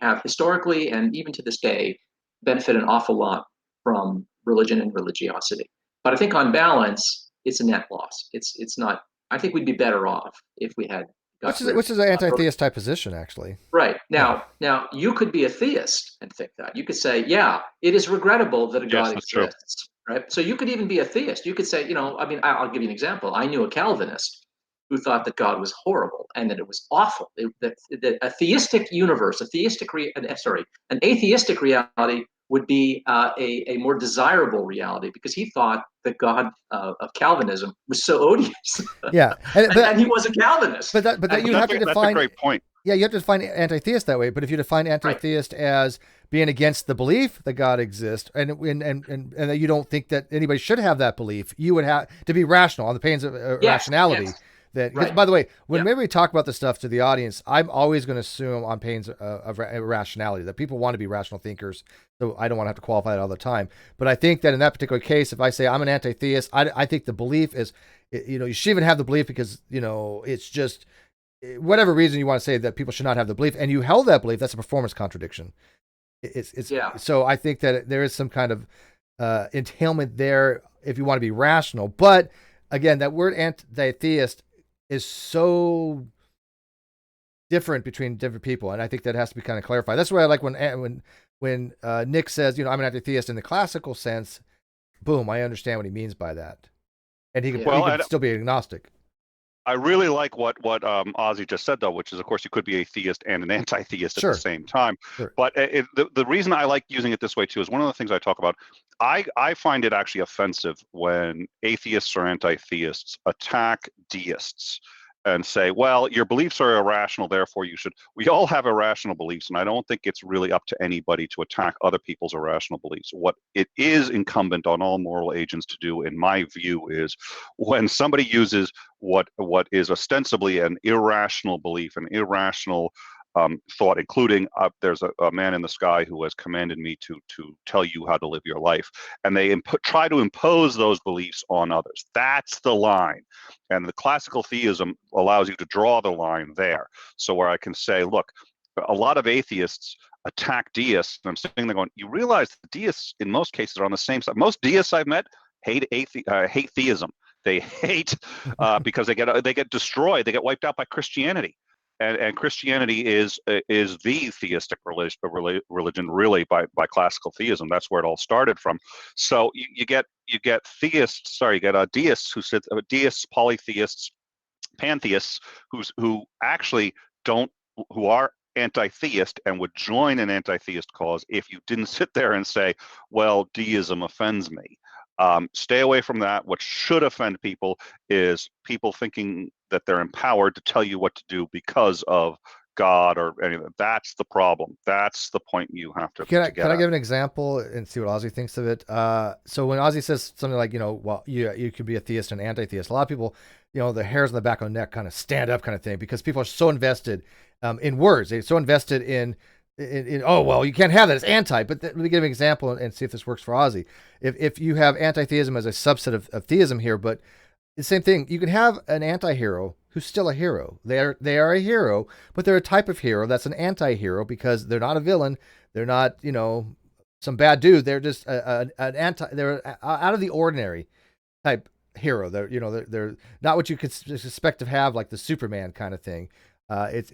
have historically and even to this day benefit an awful lot from religion and religiosity. But I think on balance, it's a net loss. It's not. I think we'd be better off if we had. Which is an anti-theist type position, actually. Right. Now you could be a theist and think that. You could say, yeah, it is regrettable that a God exists. True. Right. So you could even be a theist. You could say, I mean, I'll give you an example. I knew a Calvinist who thought that God was horrible and that it was awful. That a theistic universe, an atheistic reality would be a more desirable reality, because he thought the God of Calvinism was so odious. Yeah, and he was a Calvinist. But you have to define. That's a great point. Yeah, you have to define anti-theist that way. But if you define anti-theist as being against the belief that God exists, and that you don't think that anybody should have that belief, you would have to be rational on the pains of rationality. Yes. That, by the way, whenever we talk about this stuff to the audience, I'm always going to assume on pains of rationality that people want to be rational thinkers. So I don't want to have to qualify it all the time. But I think that in that particular case, if I say I'm an anti-theist, I think the belief is, you should even have the belief because, it's just whatever reason you want to say that people should not have the belief, and you held that belief, that's a performance contradiction. So I think that there is some kind of entailment there if you want to be rational. But again, that word anti-theist is so different between different people, and I think that has to be kind of clarified. That's why I like when Nick says, I'm an anti-theist in the classical sense. Boom, I understand what he means by that. and he could, Yeah. he Well, could still be agnostic. I really like what Ozzy just said, though, which is, of course, you could be a theist and an anti-theist at Sure. the same time. Sure. But the reason I like using it this way, too, is one of the things I talk about. I find it actually offensive when atheists or anti-theists attack deists and say, well, your beliefs are irrational, therefore you should. We all have irrational beliefs, and I don't think it's really up to anybody to attack other people's irrational beliefs. What it is incumbent on all moral agents to do, in my view, is when somebody uses what is ostensibly an irrational belief, an irrational thought, including there's a man in the sky who has commanded me to tell you how to live your life, and they try to impose those beliefs on others. That's the line, and the classical theism allows you to draw the line there. So where I can say, look, a lot of atheists attack deists, and I'm sitting there going, you realize the deists in most cases are on the same side. Most deists I've met hate theism. They hate because they get destroyed. They get wiped out by Christianity, and Christianity is the theistic religion, really, by classical theism. That's where it all started from. So you get theists. Sorry, you get deists who sit deists, polytheists, pantheists who actually who are anti-theist and would join an anti-theist cause if you didn't sit there and say, well, deism offends me. Stay away from that. What should offend people is people thinking that they're empowered to tell you what to do because of God or anything. That's the problem. That's the point you have to get Can I give an example and see what Ozzy thinks of it? So when Ozzy says something like, well, you could be a theist and anti-theist, a lot of people, the hairs on the back of the neck kind of stand up kind of thing, because people are so invested in words. They're so invested in oh, well, you can't have that. It's anti. But let me give an example and see if this works for Ozzy. If you have anti-theism as a subset of theism here, but the same thing, you can have an anti-hero who's still a hero. They are a hero, but they're a type of hero that's an anti-hero because they're not a villain. They're not, some bad dude. They're just an anti. They're out of the ordinary type hero. They're not what you could expect to have, like the Superman kind of thing.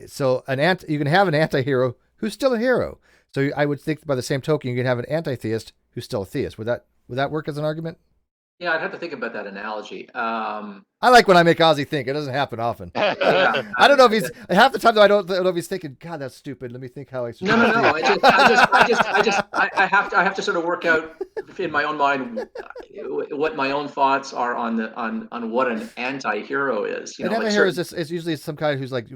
So you can have an anti-hero who's still a hero. So I would think by the same token, you can have an anti-theist who's still a theist. Would that work as an argument? Yeah, I'd have to think about that analogy. I like when I make Ozzy think. It doesn't happen often. Yeah, I don't know if he's half the time though. I don't know if he's thinking, God, that's stupid. Let me think how I should. No. I have to sort of work out in my own mind what my own thoughts are on what an anti-hero is. An anti-hero is usually some guy who's like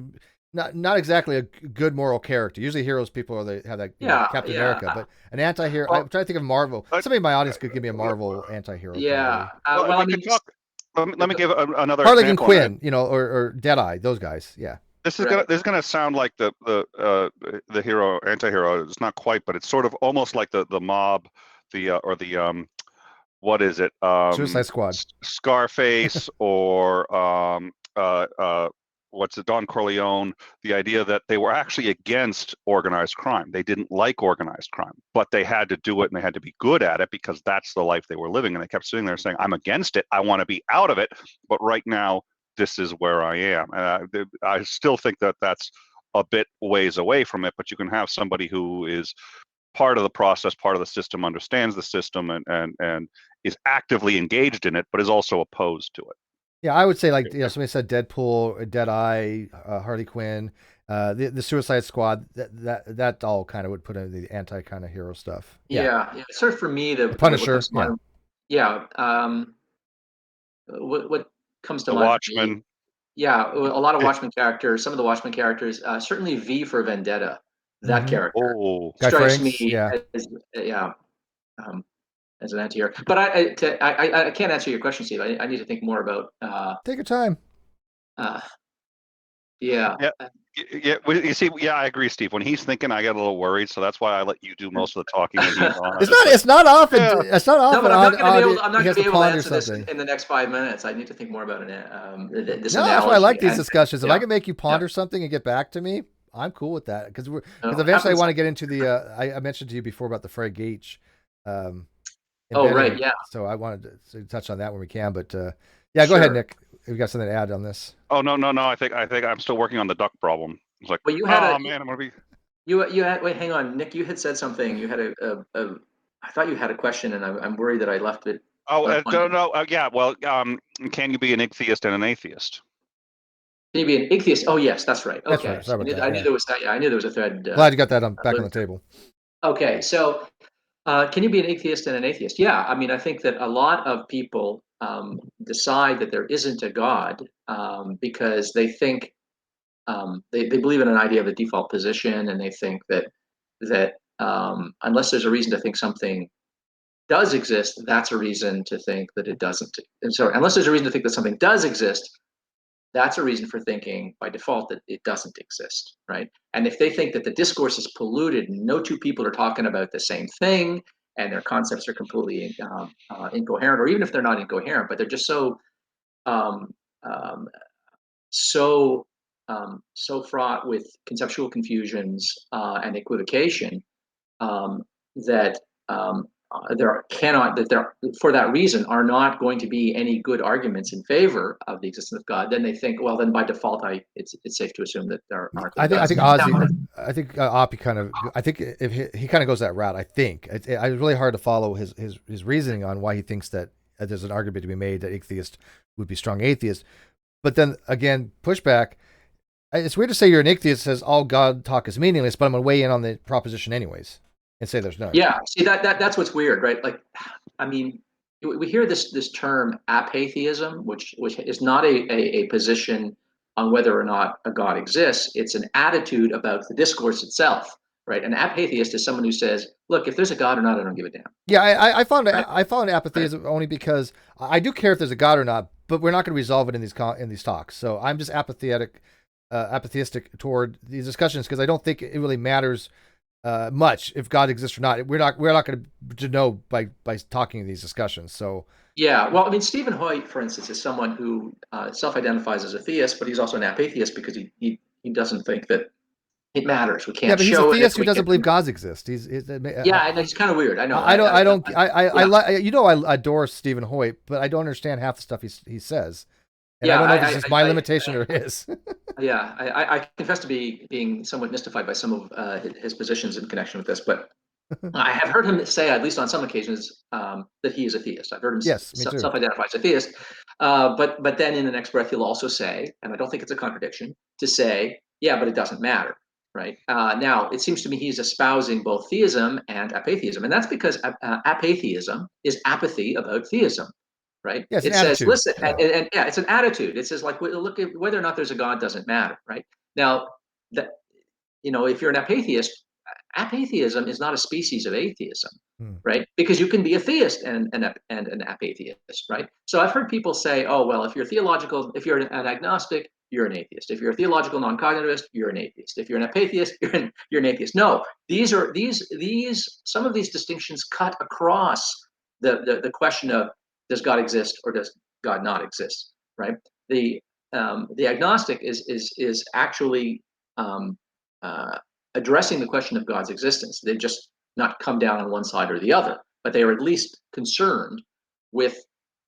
not exactly a good moral character. Usually heroes people have that Captain America, but an anti-hero. I'm trying to think of Marvel. Somebody in my audience could give me a Marvel anti-hero. Yeah. Let me give another Harley Quinn, or Deadeye. Those guys. Yeah. This is gonna sound like the hero anti-hero. It's not quite, but it's sort of almost like the mob, what is it? Suicide Squad, Scarface, or what's it, Don Corleone, the idea that they were actually against organized crime. They didn't like organized crime, but they had to do it and they had to be good at it because that's the life they were living. And they kept sitting there saying, I'm against it. I want to be out of it. But right now, this is where I am. And I still think that that's a bit ways away from it, but you can have somebody who is part of the process, part of the system, understands the system and is actively engaged in it, but is also opposed to it. Yeah, I would say somebody said Deadpool, Deadeye, Harley Quinn, the Suicide Squad. That all kind of would put in the anti kind of hero stuff. Yeah. Sort of for me, the Punisher. What comes to mind? The Watchmen. Yeah, a lot of Watchmen characters. Some of the Watchmen characters. Certainly V for Vendetta. That character strikes me as an anti-hero. But I can't answer your question, Steve. I need to think more about. Take your time. Yeah. You see, I agree, Steve. When he's thinking, I get a little worried, so that's why I let you do most of the talking. When he's on. It's not often. Yeah. It's not often. No, but I'm not going to be able to answer this in the next 5 minutes. I need to think more about this analogy. That's why I like these discussions. If I can make you ponder something and get back to me, I'm cool with that. Because eventually I want to get into the. I mentioned to you before about the Frey Gage. Right, yeah. So I wanted to touch on that when we can, but go ahead, Nick. Have you got something to add on this? Oh no. I think I'm still working on the duck problem. It's like, well, you had man, I'm gonna be. You had wait, hang on, Nick. You had said something. You had I thought you had a question, and I'm worried that I left it. don't know. Yeah, well, can you be an igtheist and an atheist? Can you be an ichthyist? Oh, yes, that's right. That's Okay, right. Sorry about that. I knew there was that. Yeah, I knew there was a thread. Glad you got that back on the table. Okay, so can you be an atheist and an atheist? Yeah, I mean, I think that a lot of people decide that there isn't a God because they think they believe in an idea of a default position, and they think that unless there's a reason to think something does exist, that's a reason to think that it doesn't. And so, unless there's a reason to think that something does exist, that's a reason for thinking by default that it doesn't exist, right? And if they think that the discourse is polluted and no two people are talking about the same thing and their concepts are completely incoherent, or even if they're not incoherent, but they're just um, um, so so fraught with conceptual confusions and equivocation that there cannot that there for that reason are not going to be any good arguments in favor of the existence of God. Then they think, well, then by default, it's safe to assume that there aren't good gods. I think Oppie kind of, I think if he kind of goes that route. I think it's really hard to follow his reasoning on why he thinks that there's an argument to be made that atheist would be strong atheist. But then again, pushback. It's weird to say you're an atheist says all God talk is meaningless, but I'm going to weigh in on the proposition anyways and say there's none. Yeah, see that's what's weird, right? Like, I mean, we hear this term apatheism, which is not a position on whether or not a God exists. It's an attitude about the discourse itself, right? An apatheist is someone who says, "Look, if there's a God or not, I don't give a damn." Yeah, I found apatheism only because I do care if there's a God or not, but we're not going to resolve it in these talks. So I'm just apatheistic toward these discussions because I don't think it really matters much if God exists or not. We're not going to know by talking in these discussions. So yeah, well, I mean, Stephen Hoyt, for instance, is someone who self-identifies as a theist, but he's also an apatheist because he doesn't think that it matters. We can't but he's a show theist it. who doesn't believe gods exist. Yeah, I know, he's kind of weird. I know. I adore Stephen Hoyt, but I don't understand half the stuff he says. And I don't know if it's just my limitation or his. Yeah, I confess to being somewhat mystified by some of his positions in connection with this, but I have heard him say, at least on some occasions, that he is a theist. I've heard him self-identify as a theist, but then in the next breath he'll also say, and I don't think it's a contradiction, to say, yeah, but it doesn't matter, right? Now, it seems to me he's espousing both theism and apatheism, and that's because apatheism is apathy about theism. Right? Yeah, it says, listen, and yeah, it's an attitude. It says, like, look at whether or not there's a God doesn't matter, right? Now, that if you're an apatheist, apatheism is not a species of atheism, right? Because you can be a theist and an apatheist, right? So I've heard people say, oh, well, if you're an agnostic, you're an atheist. If you're a theological non-cognitivist, you're an atheist. If you're an apatheist, you're an atheist. No, some of these distinctions cut across the question of, does God exist or does God not exist? Right. The agnostic is actually addressing the question of God's existence. They've just not come down on one side or the other, but they are at least concerned with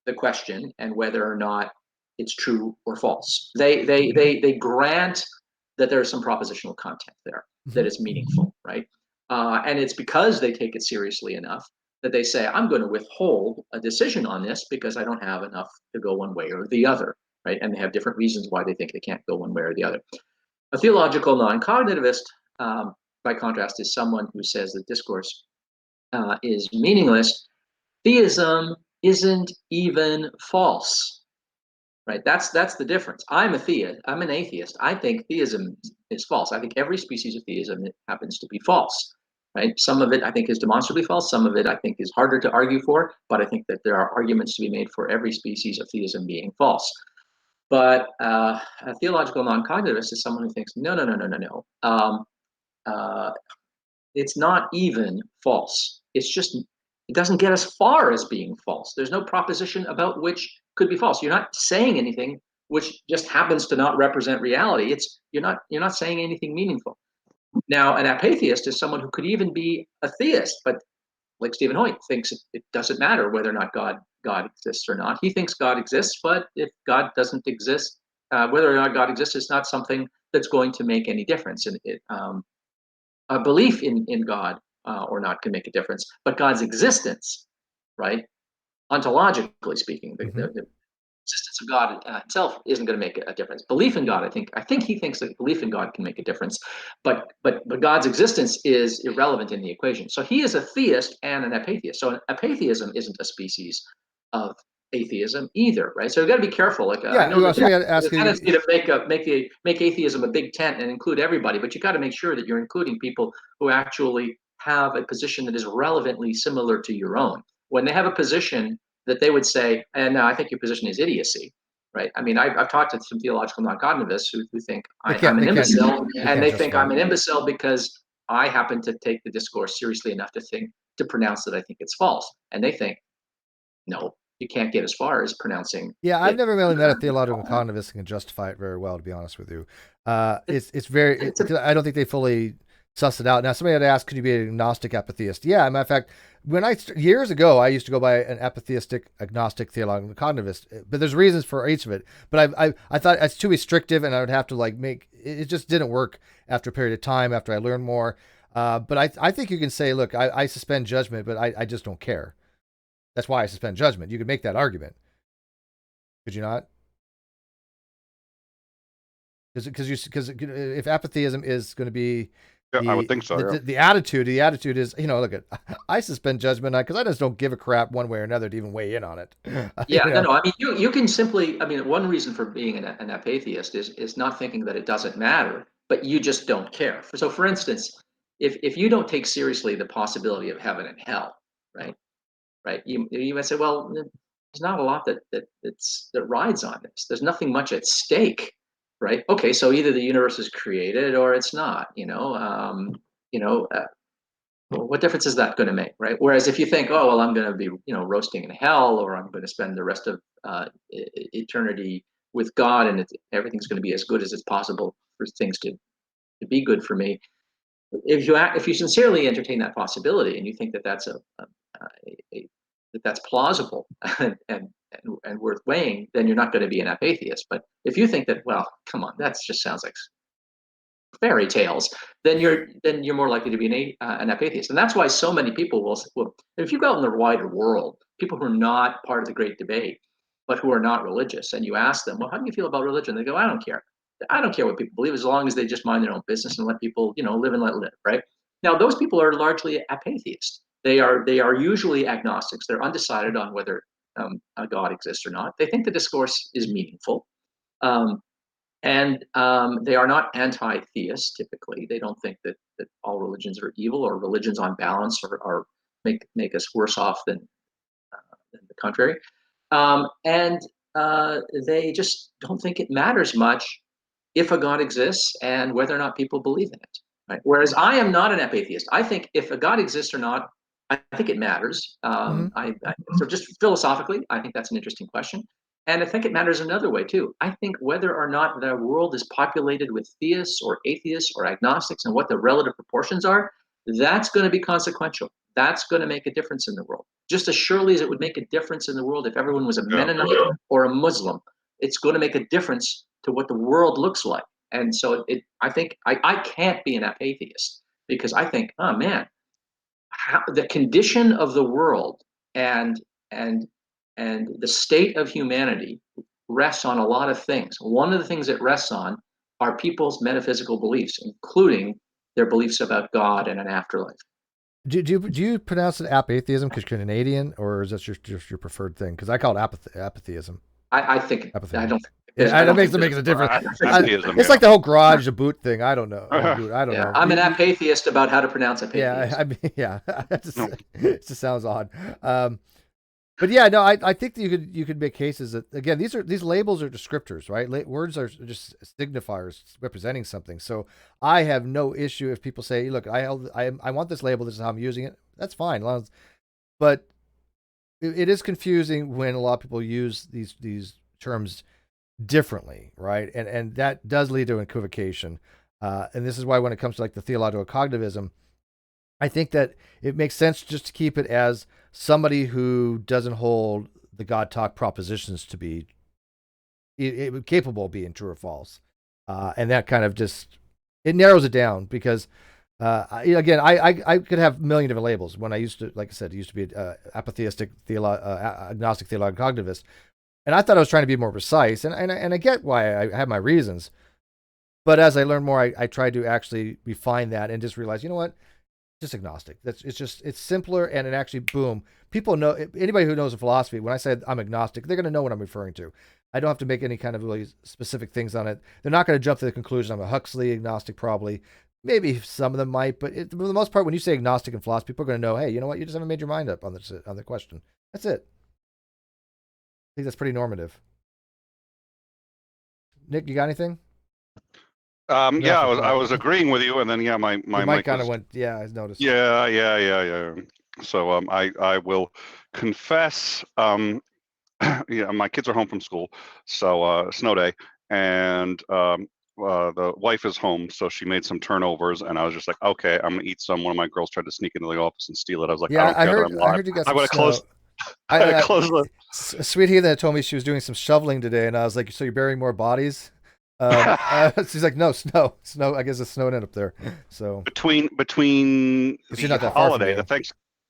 the question and whether or not it's true or false. They grant that there's some propositional content there that is meaningful, right? And it's because they take it seriously enough that they say, I'm going to withhold a decision on this because I don't have enough to go one way or the other, right? And they have different reasons why they think they can't go one way or the other. A theological non-cognitivist, by contrast, is someone who says that discourse is meaningless. Theism isn't even false, right? That's the difference. I'm an atheist. I think theism is false. I think every species of theism happens to be false. Right? Some of it I think is demonstrably false. Some of it I think is harder to argue for, but I think that there are arguments to be made for every species of theism being false. But a theological non-cognitivist is someone who thinks, no. It's not even false. It's just, it doesn't get as far as being false. There's no proposition about which could be false. You're not saying anything which just happens to not represent reality. You're not saying anything meaningful. Now, an apatheist is someone who could even be a theist, but like Stephen Hoyt thinks it doesn't matter whether or not God exists or not. He thinks God exists, but if God doesn't exist, whether or not God exists is not something that's going to make any difference. And a belief in God or not can make a difference, but God's existence, right, ontologically speaking, Mm-hmm. the existence of God itself isn't going to make a difference. Belief in God, I think he thinks that belief in God can make a difference, but God's existence is irrelevant in the equation. So he is a theist and an apatheist. So apatheism isn't a species of atheism either, right? So we've got to be careful. Like I Yeah, know that somebody had there's asked a you. tendency to make atheism a big tent and include everybody, but you got to make sure that you're including people who actually have a position that is relevantly similar to your own. When they have a position that they would say, and I think your position is idiocy, right? I mean, I've talked to some theological non-cognitivists who think I'm an imbecile, and they think I'm an imbecile because I happen to take the discourse seriously enough to pronounce that I think it's false. And they think, no, you can't get as far as pronouncing. Yeah, I've never really met a theological cognitivist who can justify it very well, to be honest with you. It's very, I don't think they fully suss it out. Now, somebody had asked, could you be an agnostic apatheist? Yeah, matter of fact, years ago, I used to go by an apatheistic, agnostic, theological cognitivist, but there's reasons for each of it. But I thought it's too restrictive, and I would have to it just didn't work after a period of time, after I learned more. But I think you can say, look, I suspend judgment, but I just don't care. That's why I suspend judgment. You could make that argument. Could you not? Because if apatheism is going to be I would think so. The attitude is, look, I suspend judgment because I just don't give a crap one way or another to even weigh in on it. Yeah, no. I mean, you can simply. I mean, one reason for being an apatheist is not thinking that it doesn't matter, but you just don't care. So, for instance, if you don't take seriously the possibility of heaven and hell, right? You might say, well, there's not a lot that rides on this. There's nothing much at stake, right? Okay, so either the universe is created or it's not. Well, what difference is that going to make, right? Whereas if you think, oh well, I'm going to be roasting in hell, or I'm going to spend the rest of eternity with God, and everything's going to be as good as it's possible for things to be good for me. If you sincerely entertain that possibility and you think that that's that's plausible and worth weighing, then you're not going to be an apatheist. But if you think that, well, come on, that just sounds like fairy tales, then you're more likely to be an apatheist. And that's why so many people will, if you go out in the wider world, people who are not part of the great debate, but who are not religious, and you ask them, well, how do you feel about religion? They go, I don't care. I don't care what people believe as long as they just mind their own business and let people, live and let live, right? Now, those people are largely apatheists. They are usually agnostics. They're undecided on whether a God exists or not. They think the discourse is meaningful. And they are not anti-theists typically. They don't think that all religions are evil, or religions on balance are make us worse off than the contrary. And they just don't think it matters much if a God exists and whether or not people believe in it. Right? Whereas I am not an apatheist. I think if a God exists or not, I think it matters. So just philosophically, I think that's an interesting question. And I think it matters another way too. I think whether or not the world is populated with theists or atheists or agnostics and what the relative proportions are, that's going to be consequential. That's going to make a difference in the world. Just as surely as it would make a difference in the world if everyone was a Mennonite or a Muslim, it's going to make a difference to what the world looks like. And so I think I can't be an apatheist because I think, oh man, the condition of the world and the state of humanity rests on a lot of things. One of the things it rests on are people's metaphysical beliefs, including their beliefs about God and an afterlife. Do you pronounce it apatheism because you're Canadian, or is that just your preferred thing? Because I call it apatheism. I think apathy. I don't. That makes a difference. It's like the whole garage boot thing. I don't know. I don't know. I'm an apatheist about how to pronounce apatheist. It just sounds odd. But yeah, no, I think that you could make cases that, again, these labels are descriptors, right? Words are just signifiers representing something. So I have no issue if people say, look, I want this label. This is how I'm using it. That's fine. But it is confusing when a lot of people use these terms differently, right? And that does lead to equivocation. And this is why when it comes to like the theological cognitivism, I think that it makes sense just to keep it as somebody who doesn't hold the God talk propositions to be capable of being true or false. And that kind of it narrows it down, because Again, I could have a million different labels. When I used to, like I said, used to be apatheistic, agnostic, theological cognitivist, and I thought I was trying to be more precise, and I get why I have my reasons. But as I learned more, I tried to actually refine that and just realize, you know what, just agnostic. It's simpler, and it actually, boom, people know. Anybody who knows a philosophy, when I say I'm agnostic, they're going to know what I'm referring to. I don't have to make any kind of really specific things on it. They're not going to jump to the conclusion I'm a Huxley agnostic, probably. Maybe some of them might, but for the most part, when you say agnostic in philosophy, people are going to know, hey, you know what, you just haven't made your mind up on the question. That's it. I think that's pretty normative. Nick, you got anything? Yeah, I was agreeing with you, and then yeah, my mic kind was, of went. Yeah, I noticed. Yeah. So I will confess. Yeah, my kids are home from school, so snow day, and the wife is home, so she made some turnovers, and I was just like, okay, I'm gonna eat some. One of my girls tried to sneak into the office and steal it. I was like, Yeah, I don't care that I'm live. I heard you got I'm some gonna snow. close the. Sweet heathen told me she was doing some shoveling today, and I was like, "So you're burying more bodies?" She's like, "No, snow. I guess it's snowing up there." So between she's the not that far from holiday, you.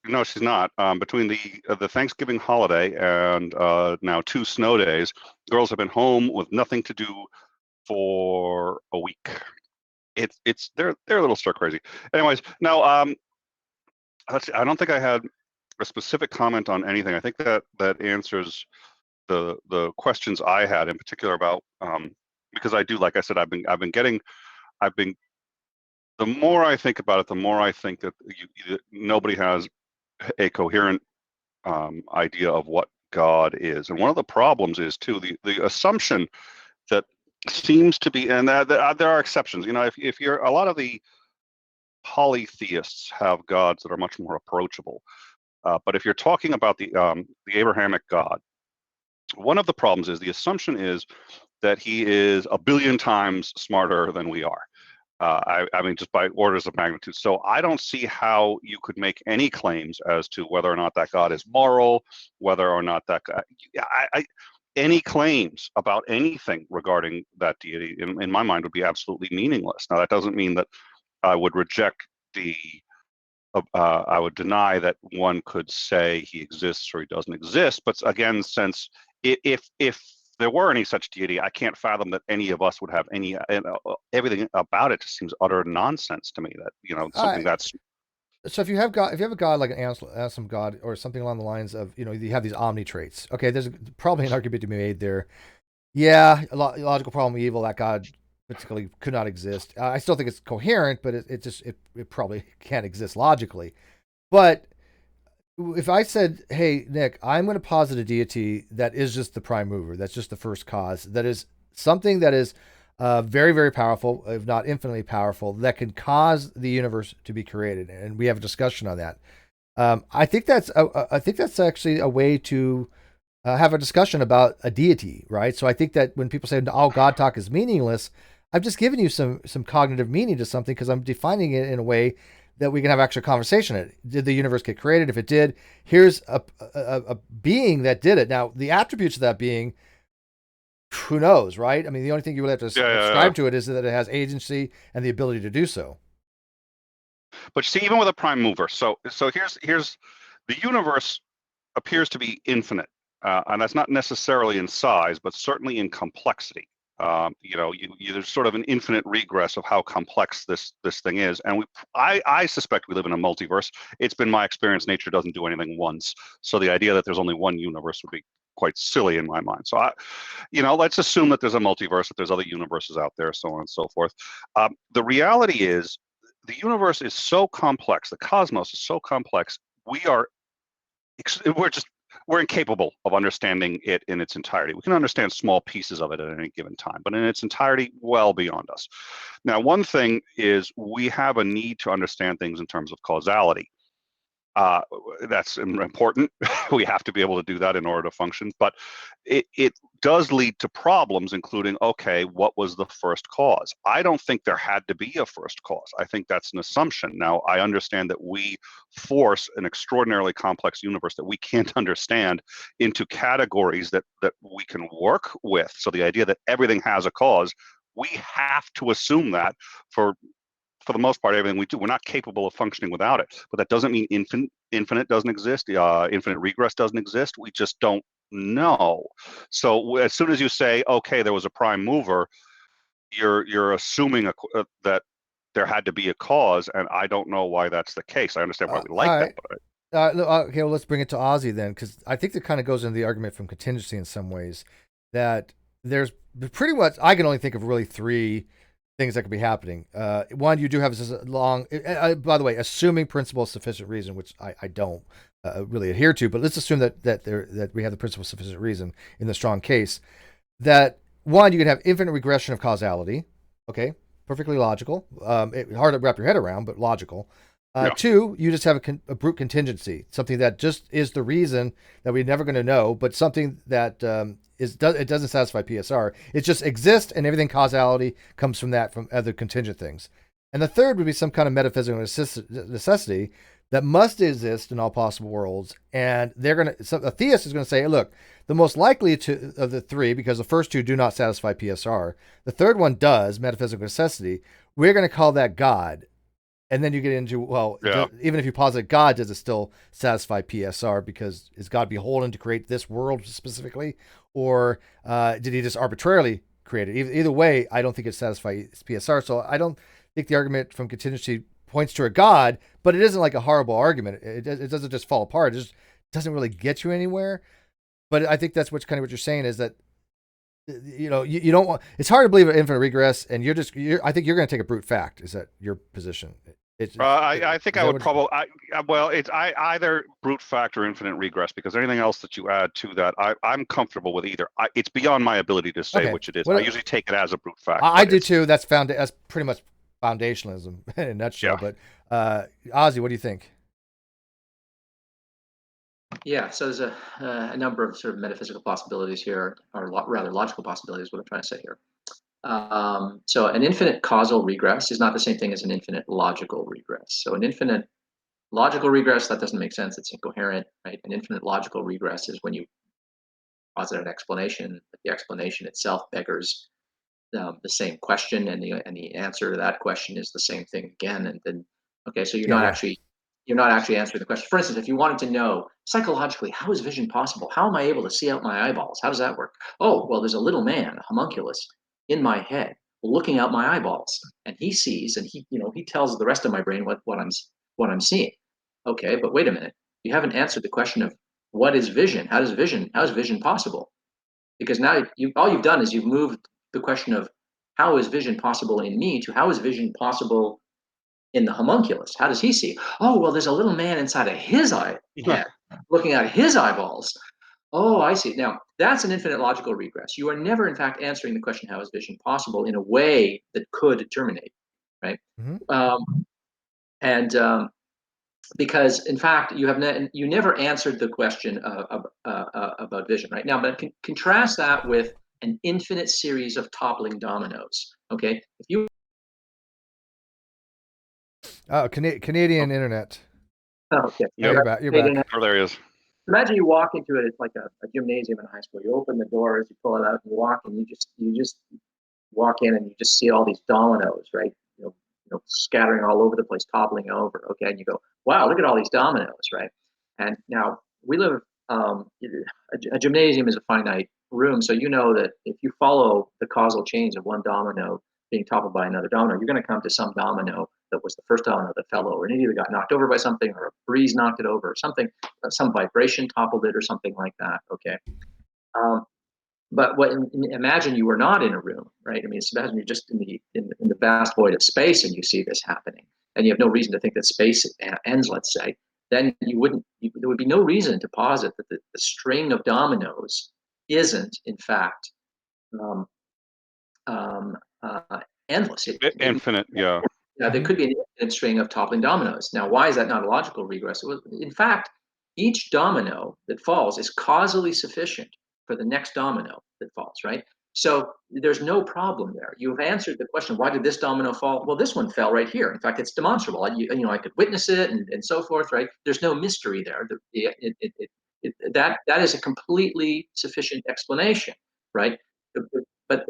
No, she's not. Between the Thanksgiving holiday and now 2 snow days, girls have been home with nothing to do for a week. They're a little stir crazy. Anyways, now let's see, I don't think I had a specific comment on anything. I think that answers the questions I had in particular about because I do, like I said, I've been the more I think about it, the more I think that nobody has a coherent idea of what God is. And one of the problems is too the assumption that seems to be, and there are exceptions. You know, if you're, a lot of the polytheists have gods that are much more approachable. But if you're talking about the Abrahamic God, one of the problems is the assumption is that he is a billion times smarter than we are. I mean, just by orders of magnitude. So I don't see how you could make any claims as to whether or not that God is moral, whether or not that God, any claims about anything regarding that deity, in my mind, would be absolutely meaningless. Now, that doesn't mean that I would reject I would deny that one could say he exists or he doesn't exist. But again, since if there were any such deity, I can't fathom that any of us would have any. Everything about it just seems utter nonsense to me. That, you know, something that's. So if you have a god like an awesome god or something along the lines of, you know, you have these omni traits. Okay, there's probably an argument to be made there. Yeah, a logical problem, evil. That god particularly could not exist. I still think it's coherent, but it probably can't exist logically. But if I said, "Hey, Nick, I'm going to posit a deity that is just the prime mover, that's just the first cause, that is something that is very, very powerful, if not infinitely powerful, that can cause the universe to be created," and we have a discussion on that. I think that's actually a way to have a discussion about a deity, right? So I think that when people say, "Oh, God talk is meaningless," I've just given you some cognitive meaning to something because I'm defining it in a way that we can have actual conversation. Did the universe get created? If it did, here's a being that did it. Now, the attributes of that being, who knows, right? I mean, the only thing you would have to ascribe to it is that it has agency and the ability to do so. But see, even with a prime mover, so here's the universe appears to be infinite, and that's not necessarily in size, but certainly in complexity. You know, there's sort of an infinite regress of how complex this thing is, and I suspect we live in a multiverse. It's been my experience nature doesn't do anything once, so the idea that there's only one universe would be quite silly in my mind. So let's assume that there's a multiverse, that there's other universes out there, so on and so forth. The reality is, the universe is so complex, the cosmos is so complex, we're incapable of understanding it in its entirety. We can understand small pieces of it at any given time, but in its entirety, well beyond us. Now, one thing is we have a need to understand things in terms of causality. That's important. We have to be able to do that in order to function, but it does lead to problems, including, okay, what was the first cause? I don't think there had to be a first cause. I think that's an assumption. Now, I understand that we force an extraordinarily complex universe that we can't understand into categories that we can work with. So the idea that everything has a cause, we have to assume that for for the most part, everything we do, we're not capable of functioning without it. But that doesn't mean infinite doesn't exist. Infinite regress doesn't exist. We just don't know. So as soon as you say, okay, there was a prime mover, you're assuming that there had to be a cause, and I don't know why that's the case. I understand why we like that, but okay, well, let's bring it to Ozzy then, because I think that kind of goes into the argument from contingency in some ways, that there's pretty much, I can only think of really three things that could be happening. One, you do have this long, by the way, assuming principle of sufficient reason, which I don't really adhere to, but let's assume that we have the principle of sufficient reason in the strong case. That one, you can have infinite regression of causality. Okay, perfectly logical. Hard to wrap your head around, but logical. Yeah. Two, you just have a brute contingency, something that just is the reason that we're never going to know, but something that it doesn't satisfy PSR. It just exists, and everything causality comes from that, from other contingent things. And the third would be some kind of metaphysical necessity that must exist in all possible worlds. And a theist is going to say, look, the most likely of the three, because the first two do not satisfy PSR, the third one does, metaphysical necessity. We're going to call that God. And then you get into, well, even if you posit God, does it still satisfy PSR? Because is God beholden to create this world specifically? Or did he just arbitrarily create it? Either way, I don't think it satisfies PSR. So I don't think the argument from contingency points to a God, but it isn't like a horrible argument. It doesn't just fall apart. It just doesn't really get you anywhere. But I think that's what you're saying is that, you don't want, it's hard to believe in infinite regress, and I think you're going to take a brute fact. Is that your position? I think I would probably, it's either brute fact or infinite regress, because anything else that you add to that, I'm comfortable with either. It's beyond my ability to say which it is. I usually take it as a brute fact. I do too. That's pretty much foundationalism in a nutshell. Yeah. But Ozzy, what do you think? Yeah, so there's a number of sort of metaphysical possibilities here, or rather logical possibilities, what I'm trying to say here. So an infinite causal regress is not the same thing as an infinite logical regress. So an infinite logical regress, that doesn't make sense. It's incoherent, right? An infinite logical regress is when you posit an explanation, but the explanation itself beggars the same question, and the answer to that question is the same thing again. And then, okay, so you're not actually answering the question. For instance, if you wanted to know psychologically, how is vision possible? How am I able to see out my eyeballs? How does that work? Oh, well, there's a little man, a homunculus, in my head, looking out my eyeballs, and he sees, and he tells the rest of my brain what I'm seeing. Okay, but wait a minute, you haven't answered the question of what is vision? How is vision possible? Because now all you've done is you've moved the question of how is vision possible in me to how is vision possible in the homunculus. How does he see? Oh, well, there's a little man inside of his head looking at his eyeballs. Oh, I see. Now, that's an infinite logical regress. You are never, in fact, answering the question, how is vision possible, in a way that could terminate, right? Mm-hmm. Because, in fact, you never answered the question about vision, right? Now, but contrast that with an infinite series of toppling dominoes, okay? If you Canadian internet. Oh, okay. Yeah, you're back. Oh, there he is. Imagine you walk into it. It's like a gymnasium in high school. You open the doors, you pull it out, and you walk, and you just walk in, and you just see all these dominoes, right? Scattering all over the place, toppling over. Okay, and you go, wow, look at all these dominoes, right? And now we live. A gymnasium is a finite room, so you know that if you follow the causal chains of one domino being toppled by another domino, you're going to come to some domino that was the first domino that fell over, and it either got knocked over by something, or a breeze knocked it over, or something, some vibration toppled it, or something like that. Okay. But imagine you were not in a room, right? I mean, imagine you're just in the vast void of space, and you see this happening, and you have no reason to think that space ends, let's say. Then there would be no reason to posit that the string of dominoes isn't, in fact, endless. Infinite, yeah. Yeah, there could be an infinite string of toppling dominoes. Now, why is that not a logical regress? In fact, each domino that falls is causally sufficient for the next domino that falls, right? So there's no problem there. You've answered the question, why did this domino fall? Well, this one fell right here. In fact, it's demonstrable. I could witness it, and so forth, right? There's no mystery there. That is a completely sufficient explanation, right? But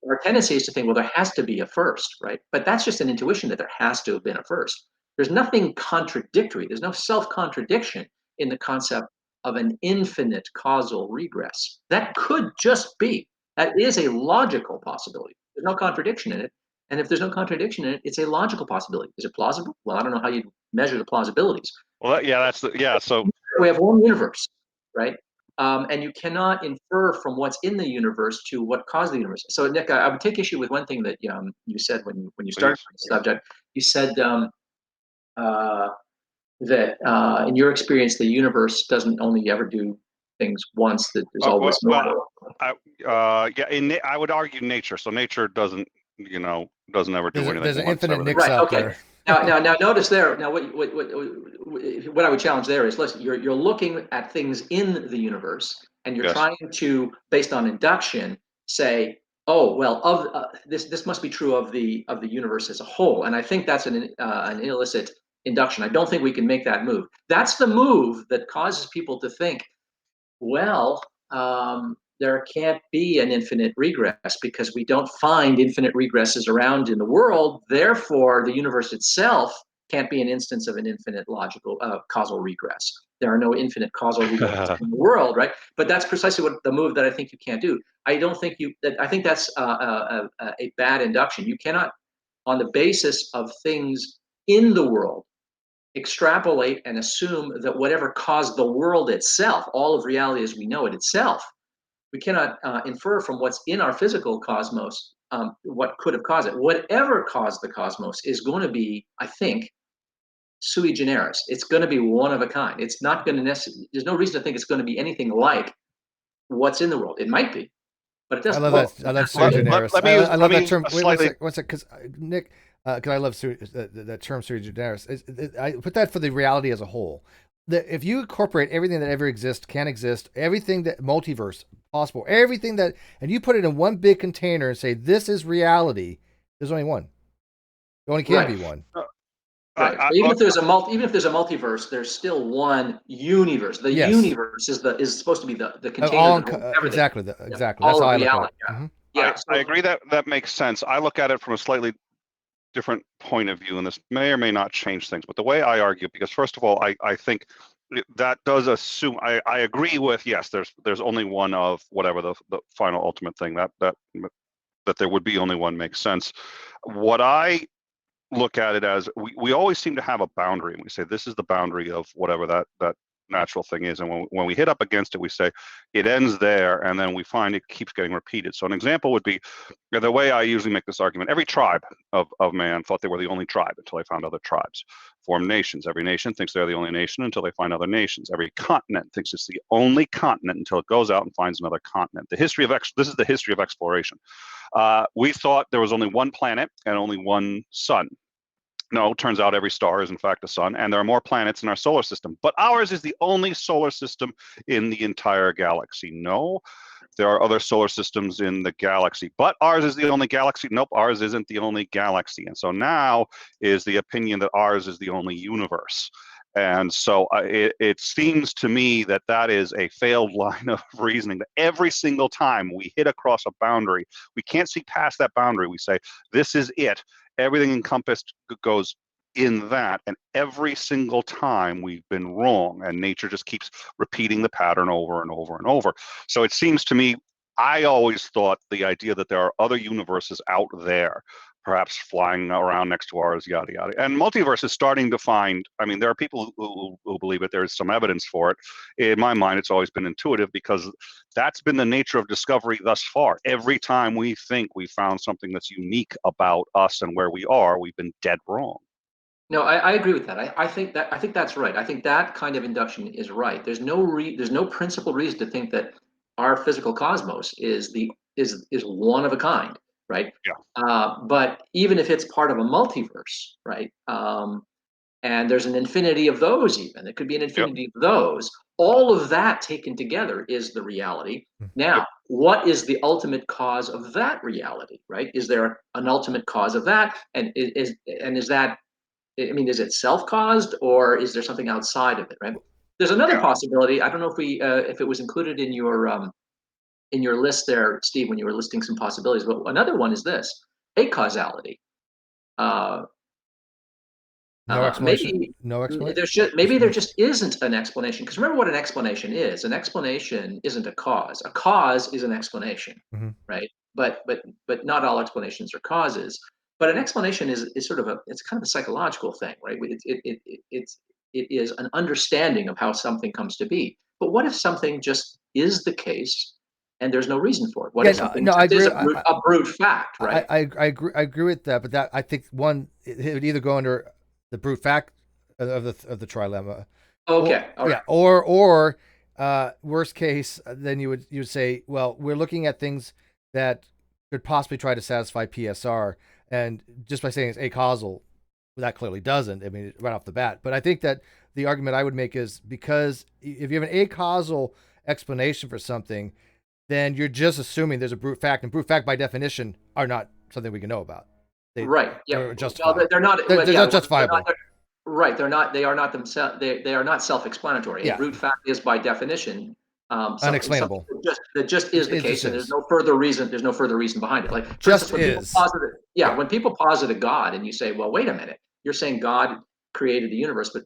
our tendency is to think, well, there has to be a first, right? But that's just an intuition that there has to have been a first. There's nothing contradictory. There's no self-contradiction in the concept of an infinite causal regress. That could just be. That is a logical possibility. There's no contradiction in it. And if there's no contradiction in it, it's a logical possibility. Is it plausible? Well, I don't know how you measure the plausibilities. Well, So We have one universe, right? And you cannot infer from what's in the universe to what caused the universe. So, Nick, I would take issue with one thing that you said when you started please. the subject. You said uh, that in your experience, the universe doesn't only ever do things once; that there's always more. I would argue nature. So nature doesn't ever do anything. There's an once, infinite everything. Nicks out Okay. there. Now notice there. Now what I would challenge there is, listen, you're looking at things in the universe, and you're Yes. trying to, based on induction, say, oh well, this must be true of the universe as a whole. And I think that's an illicit induction. I don't think we can make that move. That's the move that causes people to think, well, there can't be an infinite regress because we don't find infinite regresses around in the world. Therefore, the universe itself can't be an instance of an infinite logical causal regress. There are no infinite causal regresses in the world, right? But that's precisely what the move that I think you can't do. I don't think I think that's a bad induction. You cannot, on the basis of things in the world, extrapolate and assume that whatever caused the world itself, all of reality as we know it itself, we cannot infer from what's in our physical cosmos what could have caused it. Whatever caused the cosmos is going to be, I think, sui generis. It's going to be one of a kind. It's not going to necessarily, there's no reason to think it's going to be anything like what's in the world. It might be, but it I doesn't. love Well, that. I love sui generis. I love that term. Wait, one sec, because Nick, because I love that term sui generis. I put that for the reality as a whole. If you incorporate everything that ever exists, can exist, everything that multiverse possible, everything that, and you put it in one big container and say this is reality, there's only one. There only can be one. Right. Even if there's a multiverse, there's still one universe. The universe is supposed to be the container of everything. Exactly. Exactly. All That's how I of look at reality. it. Yeah. I agree that makes sense. I look at it from a slightly different point of view, and this may or may not change things. But the way I argue, because first of all, I think that does assume. I agree with, yes, there's only one of whatever the final ultimate thing that there would be only one makes sense. What I look at it as, we always seem to have a boundary, and we say this is the boundary of whatever that natural thing is, and when we hit up against it, we say it ends there, and then we find it keeps getting repeated. So an example would be, the way I usually make this argument: every tribe of man thought they were the only tribe until they found other tribes. Formed nations. Every nation thinks they're the only nation until they find other nations. Every continent thinks it's the only continent until it goes out and finds another continent. This is the history of exploration. We thought there was only one planet and only one sun. No, turns out every star is in fact a sun, and there are more planets in our solar system. But ours is the only solar system in the entire galaxy. No, there are other solar systems in the galaxy, but ours is the only galaxy. Nope, ours isn't the only galaxy. And so now is the opinion that ours is the only universe. And so it seems to me that is a failed line of reasoning, that every single time we hit across a boundary, we can't see past that boundary. We say, this is it. Everything encompassed goes in that, and every single time we've been wrong, and nature just keeps repeating the pattern over and over and over. So it seems to me, I always thought the idea that there are other universes out there, perhaps flying around next to ours, yada yada. And multiverse is starting to find, I mean, there are people who believe it. There's some evidence for it. In my mind, it's always been intuitive, because that's been the nature of discovery thus far. Every time we think we found something that's unique about us and where we are, we've been dead wrong. No, I agree with that. I think that's right. I think that kind of induction is right. There's no principal reason to think that our physical cosmos is one of a kind, right? Yeah. But even if it's part of a multiverse, right? And there's an infinity of those, even it could be an infinity of those. All of that taken together is the reality. Now, what is the ultimate cause of that reality, right? Is there an ultimate cause of that? And is that, I mean, is it self-caused, or is there something outside of it, right? There's another possibility. I don't know if it was included in your in your list there, Steve, when you were listing some possibilities. But another one is this: acausality. No explanation. Maybe No explanation. there just isn't an explanation. Because remember what an explanation is. An explanation isn't a cause. A cause is an explanation, Mm-hmm. right? But not all explanations are causes. But an explanation is sort of it's kind of a psychological thing, right? It is an understanding of how something comes to be. But what if something just is the case and there's no reason for it? What if something I agree. is a brute fact, right? I agree with that, but that I think one it would either go under the brute fact of the trilemma. Okay. Or, yeah, or worst case, then you would say, well, we're looking at things that could possibly try to satisfy PSR, and just by saying it's acausal, that clearly doesn't. I mean, right off the bat. But I think that the argument I would make is because if you have an acausal explanation for something, then you're just assuming there's a brute fact, and brute fact by definition are not something we can know about. Right. Yeah. They're justifiable. Well, they're not. They're not justifiable. Right. They're not. They are not themselves. They are not self-explanatory. Yeah. A brute fact is by definition unexplainable. That just is the case, and there's no further reason. There's no further reason behind it. Like for just instance, when people posit a God, and you say, "Well, wait a minute, you're saying God created the universe, but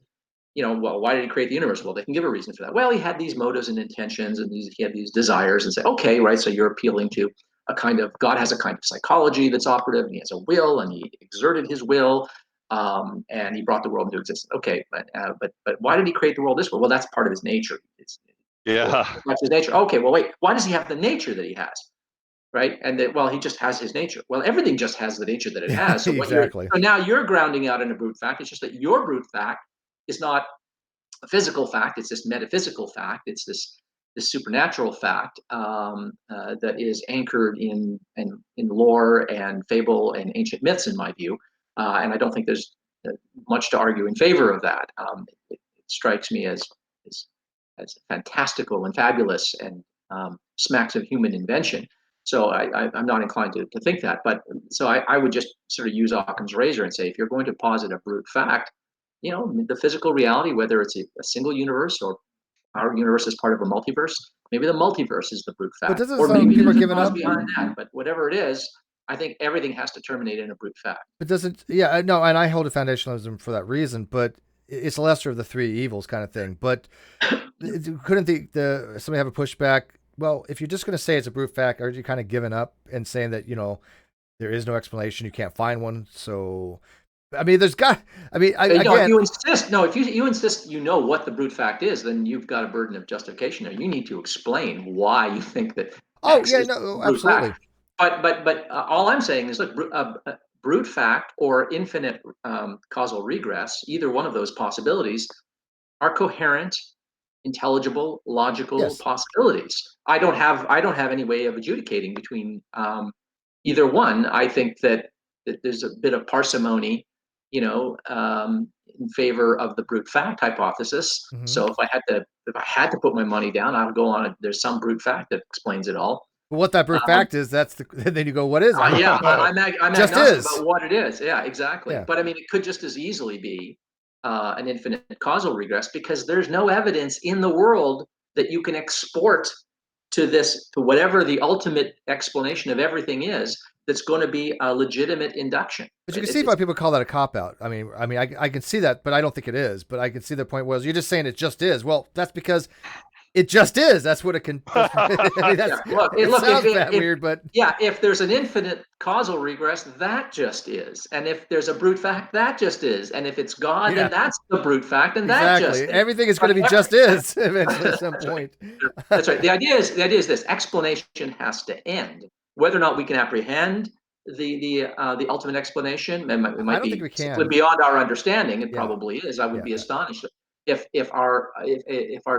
well, why did he create the universe?" Well, they can give a reason for that. Well, he had these motives and intentions, and he had these desires, and say, "Okay, right." So you're appealing to a kind of God has a kind of psychology that's operative, and he has a will, and he exerted his will, and he brought the world into existence. Okay, but why did he create the world this way? Well, that's part of his nature. That's his nature. Okay, well, wait, why does he have the nature that he has? Right, and that he just has his nature. Well, everything just has the nature that it has. So exactly. So now you're grounding out in a brute fact. It's just that your brute fact is not a physical fact. It's this metaphysical fact. It's this supernatural fact that is anchored in lore and fable and ancient myths, in my view. And I don't think there's much to argue in favor of that. It strikes me as fantastical and fabulous and smacks of human invention. So I'm not inclined to think that. But so I would just sort of use Occam's razor and say, if you're going to posit a brute fact, the physical reality, whether it's a single universe or our universe is part of a multiverse, maybe the multiverse is the brute fact. Or maybe people are there's a giving cause up behind that. But whatever it is, I think everything has to terminate in a brute fact. But doesn't, yeah, no, and I hold a foundationalism for that reason, but it's a lesser of the three evils kind of thing. But couldn't somebody have a pushback? Well, if you're just going to say it's a brute fact, aren't you kind of giving up and saying that, there is no explanation, you can't find one? So, I mean, if you insist, what the brute fact is, then you've got a burden of justification there. You need to explain why you think that. Absolutely. Fact. But all I'm saying is, look, brute fact or infinite causal regress, either one of those possibilities, are coherent, intelligible, logical possibilities. I don't have any way of adjudicating between either one. I think that there's a bit of parsimony, in favor of the brute fact hypothesis. Mm-hmm. So if I had to put my money down, I would go on it. There's some brute fact that explains it all. But what that brute fact is, then you go, what is it? I'm just agnostic is about what it is. Yeah, exactly. Yeah. But I mean, it could just as easily be an infinite causal regress, because there's no evidence in the world that you can export to whatever the ultimate explanation of everything is, that's going to be a legitimate induction. But you can see why people call that a cop-out. I mean, I can see that, but I don't think it is. But I can see the point was, you're just saying it just is. Well, that's because it just is. That's what it can. It sounds weird, but if there's an infinite causal regress, that just is. And if there's a brute fact, that just is. And if it's God, then that's the brute fact, and that just is. Everything is going to be just is eventually at some point. That's right. The idea is this: explanation has to end. Whether or not we can apprehend the ultimate explanation, it might be simply beyond our understanding. It probably is. I would be astonished if our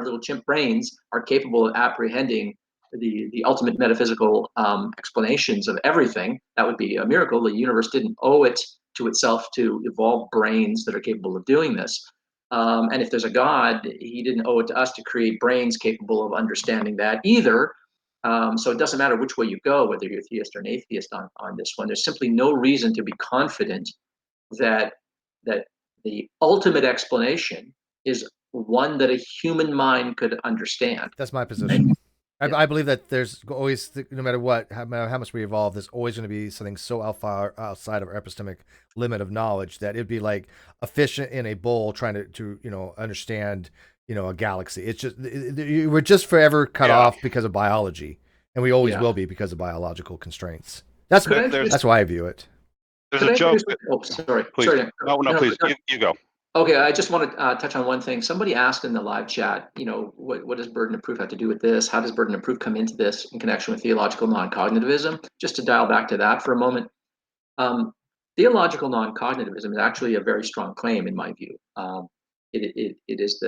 little chimp brains are capable of apprehending the ultimate metaphysical explanations of everything. That would be a miracle. The universe didn't owe it to itself to evolve brains that are capable of doing this. And if there's a God, he didn't owe it to us to create brains capable of understanding that either. So it doesn't matter which way you go, whether you're a theist or an atheist on this one. There's simply no reason to be confident that the ultimate explanation is one that a human mind could understand. That's my position. Yeah. I believe that there's always, no matter what, no matter how much we evolve, there's always going to be something so far outside of our epistemic limit of knowledge that it'd be like a fish in a bowl trying to understand a galaxy. It's just we're just forever cut Yeah. off because of biology, and we always Yeah. will be because of biological constraints. That's Could I There's that's why I view it. there's could a I joke. oh, sorry. Please. Sorry. No, please. You go. Okay, I just want to touch on one thing. Somebody asked in the live chat, what does burden of proof have to do with this? How does burden of proof come into this in connection with theological non-cognitivism? Just to dial back to that for a moment. Theological non-cognitivism is actually a very strong claim in my view. It is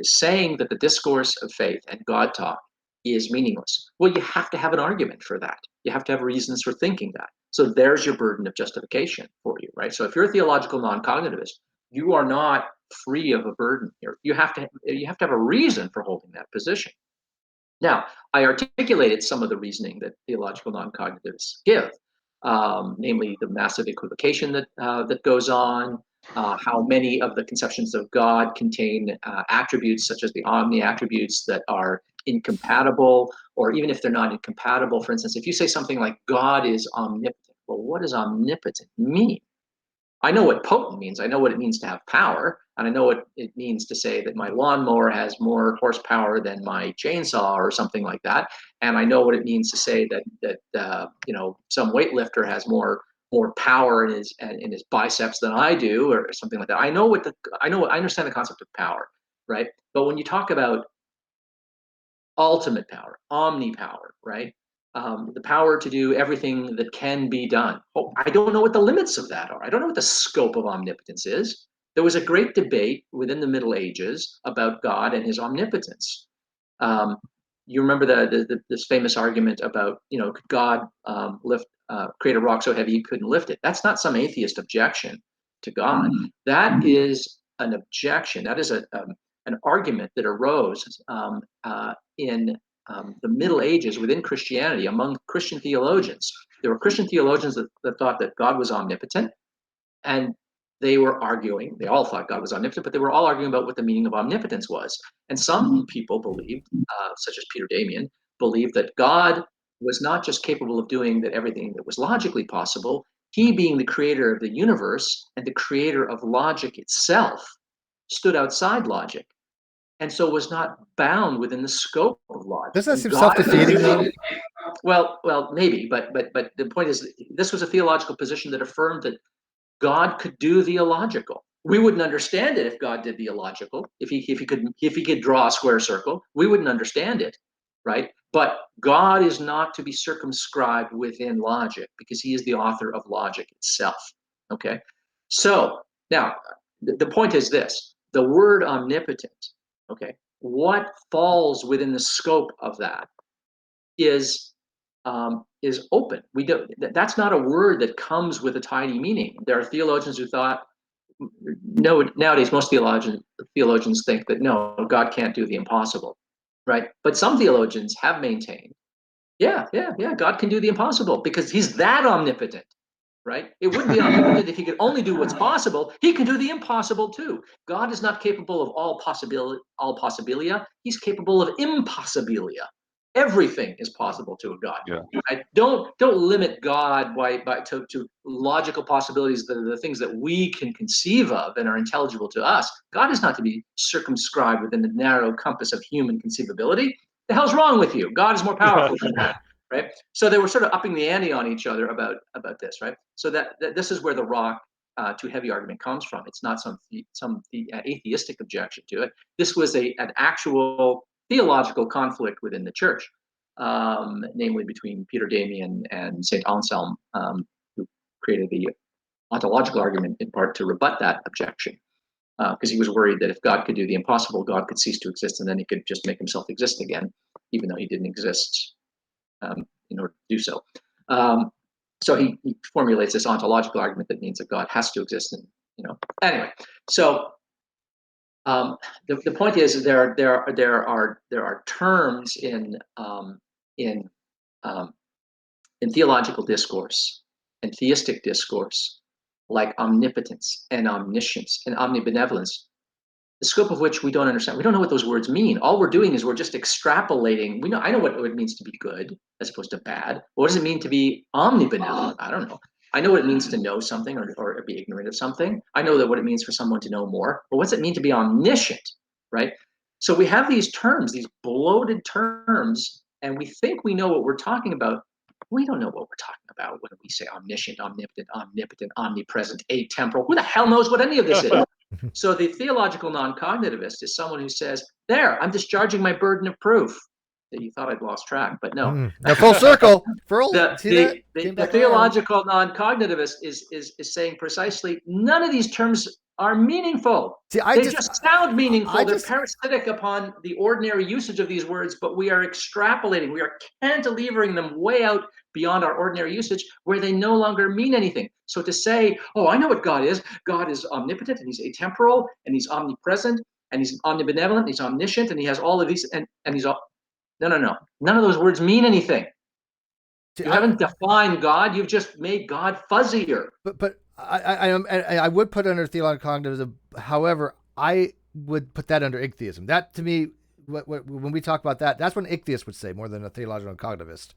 saying that the discourse of faith and God talk is meaningless. Well, you have to have an argument for that. You have to have reasons for thinking that. So there's your burden of justification for you, right? So if you're a theological non-cognitivist, you are not free of a burden here. You have to have a reason for holding that position. Now, I articulated some of the reasoning that theological non-cognitivists give, namely the massive equivocation that goes on, how many of the conceptions of God contain attributes such as the omni attributes that are incompatible, or even if they're not incompatible. For instance, if you say something like God is omnipotent, well, what does omnipotent mean? I know what potent means. I know what it means to have power, and I know what it means to say that my lawnmower has more horsepower than my chainsaw or something like that. And I know what it means to say that some weightlifter has more power in his biceps than I do, or something like that. I understand the concept of power, right? But when you talk about ultimate power, omni-power, right? The power to do everything that can be done. Oh, I don't know what the limits of that are. I don't know what the scope of omnipotence is. There was a great debate within the Middle Ages about God and his omnipotence. Um, you remember this famous argument about, could God create a rock so heavy he couldn't lift it? That's not some atheist objection to God. That is an objection. That is an argument that arose in the Middle Ages within Christianity among Christian theologians. There were Christian theologians that thought that God was omnipotent, and they all thought God was omnipotent, but they were all arguing about what the meaning of omnipotence was. And some people believed, such as Peter Damian, believed that God was not just capable of doing everything that was logically possible, he being the creator of the universe and the creator of logic itself, stood outside logic, and so was not bound within the scope of logic. Doesn't that seem self-defeating though? Well, maybe, but the point is, this was a theological position that affirmed that God could do the illogical. We wouldn't understand it if God did the illogical. If he could draw a square circle, we wouldn't understand it, right? But God is not to be circumscribed within logic because he is the author of logic itself. Okay, so now the point is this: the word omnipotent. Okay, what falls within the scope of that is open. We don't. That's not a word that comes with a tidy meaning. There are theologians who thought, no, nowadays most theologians think that no, God can't do the impossible, right? But some theologians have maintained, yeah, God can do the impossible because he's that omnipotent, right? It wouldn't be omnipotent if he could only do what's possible. He can do the impossible too. God is not capable of all possibilia. He's capable of impossibilia. Everything is possible to a God. Yeah. Right? Don't limit God to logical possibilities that are the things that we can conceive of and are intelligible to us. God is not to be circumscribed within the narrow compass of human conceivability. The hell's wrong with you? God is more powerful than that. Right? So they were sort of upping the ante on each other about this, right? So that this is where the rock too heavy argument comes from. It's not some atheistic objection to it. This was an actual theological conflict within the church, namely between Peter Damian and Saint Anselm, who created the ontological argument in part to rebut that objection. Because he was worried that if God could do the impossible, God could cease to exist, and then he could just make himself exist again, even though he didn't exist in order to do so. So he formulates this ontological argument that means that God has to exist, and anyway. So the point is there are terms in theological discourse and theistic discourse like omnipotence and omniscience and omnibenevolence the scope of which we don't understand. We don't know what those words mean. All we're doing is we're just extrapolating. I know what it means to be good as opposed to bad. What does it mean to be omnibenevolent? I don't know. I know what it means to know something or be ignorant of something. I know that what it means for someone to know more. But what's it mean to be omniscient, right? So we have these terms, these bloated terms, and we think we know what we're talking about. We don't know what we're talking about when we say omniscient, omnipotent, omnipresent, atemporal. Who the hell knows what any of this is? So the theological non-cognitivist is someone who says, there, I'm discharging my burden of proof. That you thought I'd lost track, but no. Now full circle. The theological non-cognitivist is saying precisely, none of these terms are meaningful. They just sound meaningful. They're parasitic upon the ordinary usage of these words, but we are extrapolating. We are cantilevering them way out beyond our ordinary usage where they no longer mean anything. So to say, oh, I know what God is omnipotent and he's atemporal and he's omnipresent and he's omnibenevolent and he's omniscient and he has all of these and he's all, no. None of those words mean anything. You haven't defined God. You've just made God fuzzier. But I would put under theological cognitivism. However, I would put that under Igtheism. That to me, when we talk about that, that's what an Igtheist would say more than a theological cognitivist.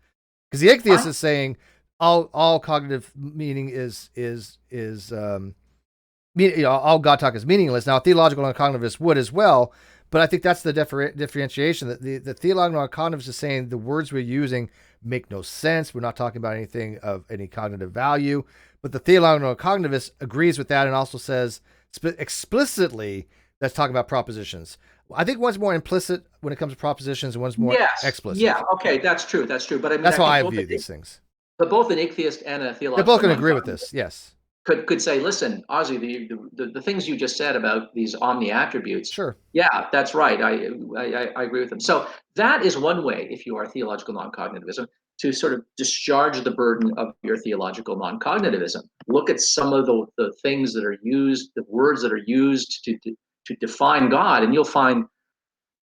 Because the Igtheist is saying all cognitive meaning is all God talk is meaningless. Now, a theological non-cognitivist would as well, but I think that's the differentiation. That the theological non-cognitivist is saying the words we're using make no sense. We're not talking about anything of any cognitive value. But the theological non-cognitivist agrees with that and also says explicitly that's talking about propositions. I think one's more implicit when it comes to propositions and one's more explicit. Yeah, okay, that's true. But I mean, that's how I view these things. But both an Igtheist and a theological, they both can agree with this. Yes, could say, listen, Ozzy, the things you just said about these omni attributes. Sure. Yeah, that's right. I agree with them. So that is one way, if you are theological non-cognitivism, to sort of discharge the burden of your theological non-cognitivism. Look at some of the things that are used, the words that are used to define God, and you'll find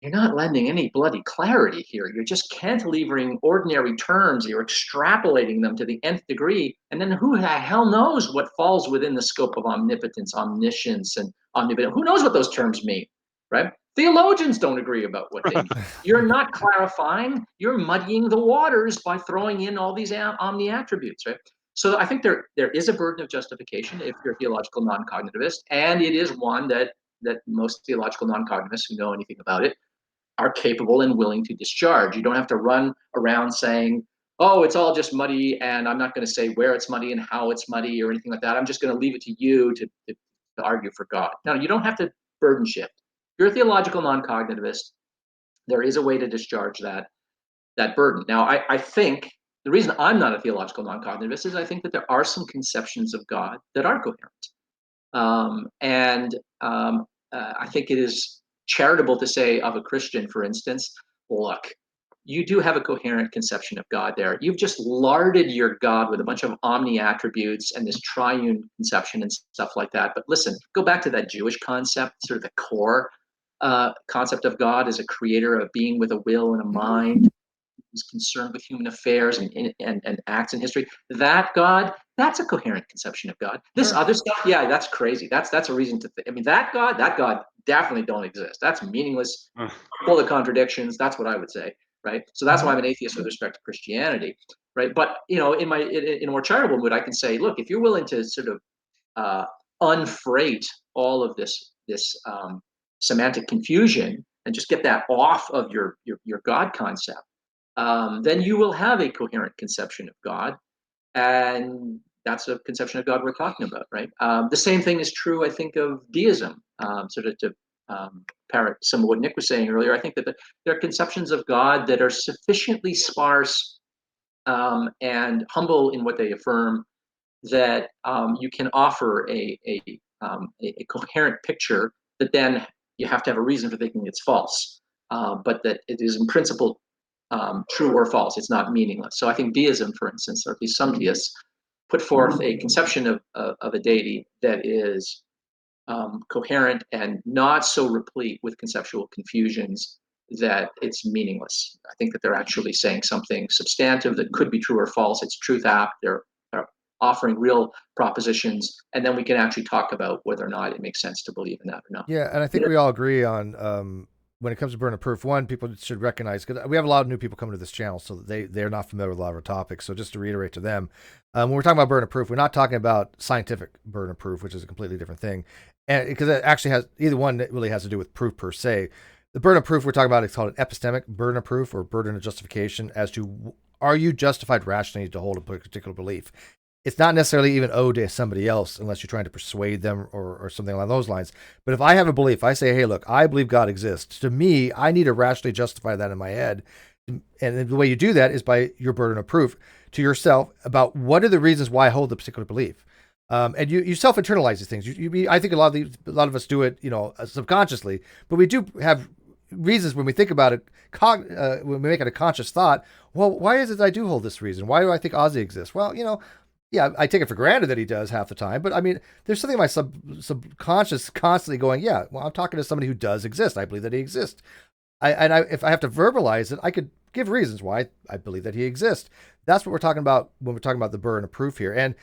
you're not lending any bloody clarity here. You're just cantilevering ordinary terms. You're extrapolating them to the nth degree. And then who the hell knows what falls within the scope of omnipotence, omniscience, and omnipotent? Who knows what those terms mean, right? Theologians don't agree about what they mean. You're not clarifying. You're muddying the waters by throwing in all these omni attributes, right? So I think there is a burden of justification if you're a theological non-cognitivist, and it is one that most theological non-cognitivists who know anything about it are capable and willing to discharge. You don't have to run around saying, oh, it's all just muddy, and I'm not going to say where it's muddy and how it's muddy or anything like that. I'm just going to leave it to you to argue for God. No, you don't have to burden shift. If you're a theological non-cognitivist, there is a way to discharge that burden. Now, I think the reason I'm not a theological non-cognitivist is I think that there are some conceptions of God that are coherent. I think it is charitable to say of a Christian, for instance, look, you do have a coherent conception of God there. You've just larded your God with a bunch of omni attributes and this triune conception and stuff like that. But listen, go back to that Jewish concept, sort of the core concept of God as a creator, a being with a will and a mind, who's concerned with human affairs and acts in history. That God, that's a coherent conception of God. This other stuff, yeah, that's crazy. That's a reason to think. I mean, that God definitely don't exist. That's meaningless, full of contradictions. That's what I would say, right? So that's why I'm an atheist with respect to Christianity, right? But in a more charitable mood, I can say, look, if you're willing to sort of unfreight all of this semantic confusion and just get that off of your God concept, then you will have a coherent conception of God, and that's a conception of God we're talking about, right? The same thing is true, I think, of deism. Sort of to parrot some of what Nick was saying earlier, I think that there are conceptions of God that are sufficiently sparse and humble in what they affirm that you can offer a coherent picture that then you have to have a reason for thinking it's false, but that it is in principle true or false. It's not meaningless. So I think deism, for instance, or at least some deists, put forth a conception of a deity that is coherent and not so replete with conceptual confusions that it's meaningless. I think that they're actually saying something substantive that could be true or false. It's truth apt. They're offering real propositions, and then we can actually talk about whether or not it makes sense to believe in that or not. Yeah, and I think we all agree on when it comes to burden of proof. One, people should recognize, because we have a lot of new people coming to this channel, so they're not familiar with a lot of our topics. So just to reiterate to them, when we're talking about burden of proof, we're not talking about scientific burden of proof, which is a completely different thing, and because it actually has either one that really has to do with proof per se. The burden of proof we're talking about is called an epistemic burden of proof or burden of justification, as to are you justified rationally to hold a particular belief. It's not necessarily even owed to somebody else unless you're trying to persuade them or something along those lines. But if I have a belief, I say, hey, look, I believe God exists. To me, I need to rationally justify that in my head. And the way you do that is by your burden of proof to yourself about what are the reasons why I hold the particular belief. And you self-internalize these things. I think a lot of us do it, subconsciously, but we do have reasons when we think about it, when we make it a conscious thought. Well, why is it that I do hold this reason? Why do I think Ozzy exists? Well, yeah, I take it for granted that he does half the time, but I mean, there's something in my subconscious constantly going, yeah, well, I'm talking to somebody who does exist. I believe that he exists. If I have to verbalize it, I could give reasons why I believe that he exists. That's what we're talking about when we're talking about the burden of proof here. And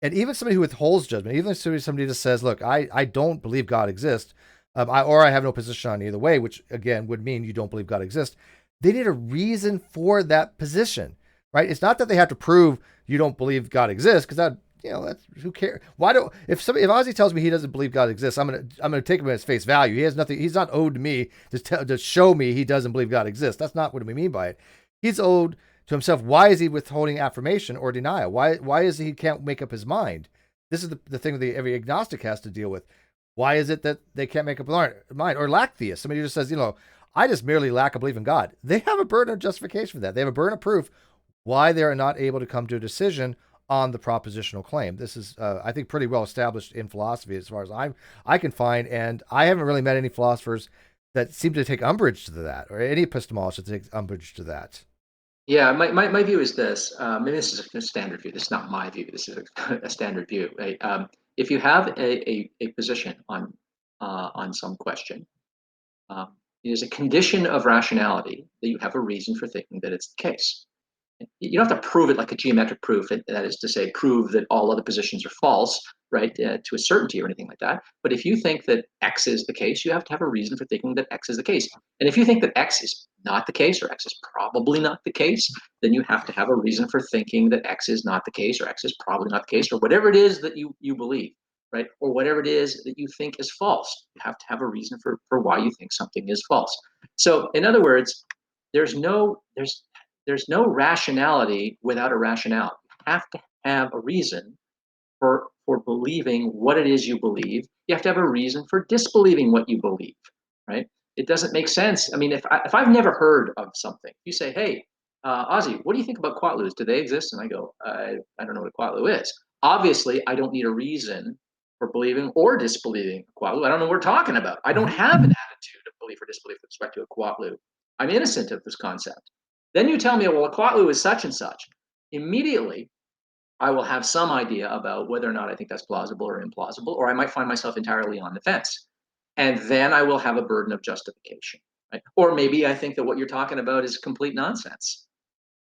even somebody who withholds judgment, even if somebody just says, look, I don't believe God exists, or I have no position on either way, which again would mean you don't believe God exists. They need a reason for that position, right? It's not that they have to prove you don't believe God exists, because that's who cares. If Ozzy tells me he doesn't believe God exists, I'm gonna take him at his face value. He has nothing. He's not owed to me to show me he doesn't believe God exists. That's not what we mean by it. He's owed to himself. Why is he withholding affirmation or denial? Why is he can't make up his mind? This is the thing that every agnostic has to deal with. Why is it that they can't make up their mind? Or lack theists. Somebody who just says, I just merely lack a belief in God. They have a burden of justification for that. They have a burden of proof why they are not able to come to a decision on the propositional claim. This is, I think, pretty well established in philosophy as far as I can find, and I haven't really met any philosophers that seem to take umbrage to that, or any epistemologists that take umbrage to that. Yeah, my view is this. Maybe this is a standard view. This is not my view. This is a standard view. Right? If you have a position on some question, it is a condition of rationality that you have a reason for thinking that it's the case. You don't have to prove it like a geometric proof, that is to say, prove that all other positions are false, right, to a certainty or anything like that. But if you think that X is the case, you have to have a reason for thinking that X is the case. And if you think that X is not the case, or X is probably not the case, then you have to have a reason for thinking that X is not the case, or X is probably not the case, or whatever it is that you believe, right, or whatever it is that you think is false. You have to have a reason for why you think something is false. So, in other words, there's no rationality without a rationale. You have to have a reason for believing what it is you believe. You have to have a reason for disbelieving what you believe, right? It doesn't make sense. I mean, if I've never heard of something, you say, hey, Ozzy, what do you think about quatlus? Do they exist? And I go, I don't know what a quatlu is. Obviously, I don't need a reason for believing or disbelieving a quatlu. I don't know what we're talking about. I don't have an attitude of belief or disbelief with respect to a quatlu. I'm innocent of this concept. Then you tell me, well, a quatlu is such and such. Immediately, I will have some idea about whether or not I think that's plausible or implausible, or I might find myself entirely on the fence. And then I will have a burden of justification. Right? Or maybe I think that what you're talking about is complete nonsense.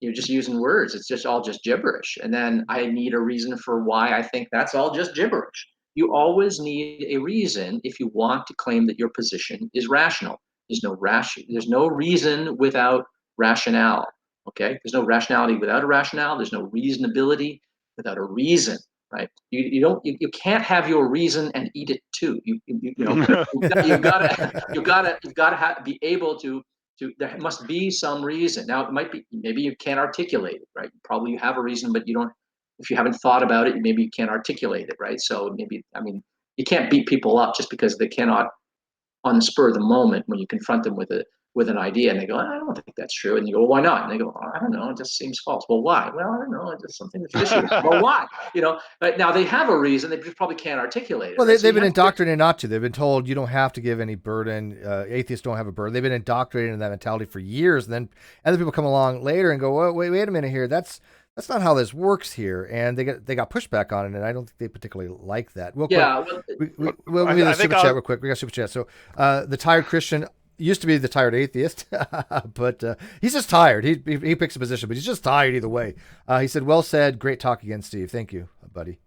You're just using words. It's just all just gibberish. And then I need a reason for why I think that's all just gibberish. You always need a reason if you want to claim that your position is rational. There's no reason without rationale. Okay, there's no rationality without a rationale. There's no reasonability without a reason. Right? You can't have your reason and eat it too. You've got to be able to. There must be some reason. Now it might be maybe you can't articulate it, right? Probably you have a reason, but you don't. If you haven't thought about it, maybe you can't articulate it, right? So maybe you can't beat people up just because they cannot, on the spur of the moment, when you confront them with an idea and they go, I don't think that's true, and you go, why not? And they go, I don't know, it just seems false. Well, why? Well, I don't know, it's just something that's fishy. Well, why? But now they have a reason, they just probably can't articulate it. Well, they've been indoctrinated not to. They've been told you don't have to give any burden. Atheists don't have a burden. They've been indoctrinated in that mentality for years, and then other people come along later and go, wait a minute here, that's not how this works here, and they got pushback on it, and I don't think they particularly like that. We'll do the super chat real quick. We got super chat. So the tired Christian used to be the tired atheist, but he's just tired. He picks a position, but he's just tired either way. He said, well said. Great talk again, Steve. Thank you, buddy.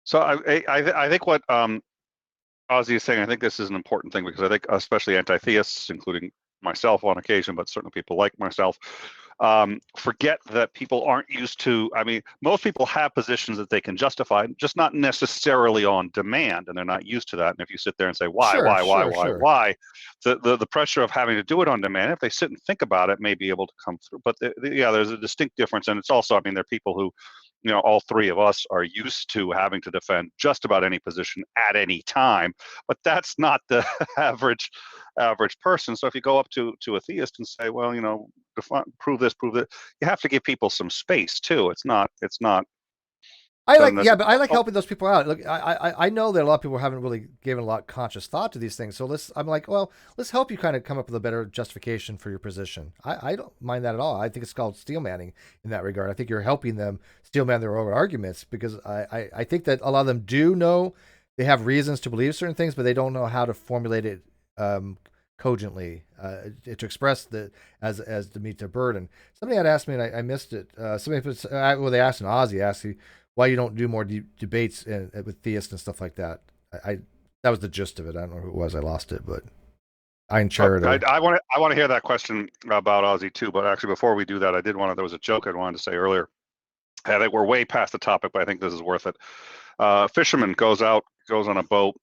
So I think what Ozzy is saying, I think this is an important thing, because I think especially anti-theists, including myself on occasion, but certainly people like myself, forget that people aren't used to. I mean, most people have positions that they can justify, just not necessarily on demand, and they're not used to that. And if you sit there and say why, Sure. why, the pressure of having to do it on demand, if they sit and think about it, may be able to come through. But yeah, there's a distinct difference, and it's also, I mean, there are people who, all three of us are used to having to defend just about any position at any time, but that's not the average person. So if you go up to a theist and say, well, prove this, you have to give people some space too. It's not. But I like helping those people out. Look, I know that a lot of people haven't really given a lot of conscious thought to these things. So I'm like, well, let's help you kind of come up with a better justification for your position. I don't mind that at all. I think it's called steel manning in that regard. I think you're helping them steel man their own arguments, because I think that a lot of them do know they have reasons to believe certain things, but they don't know how to formulate it cogently to express that as to meet their burden. Somebody had asked me, and I missed it. They asked, and Ozzy asked you why you don't do more debates with theists and stuff like that. That was the gist of it. I don't know who it was. I lost it, but I want to hear that question about Ozzy too. But actually, before we do that, there was a joke I wanted to say earlier. I think we're way past the topic, but I think this is worth it. Fisherman goes on a boat.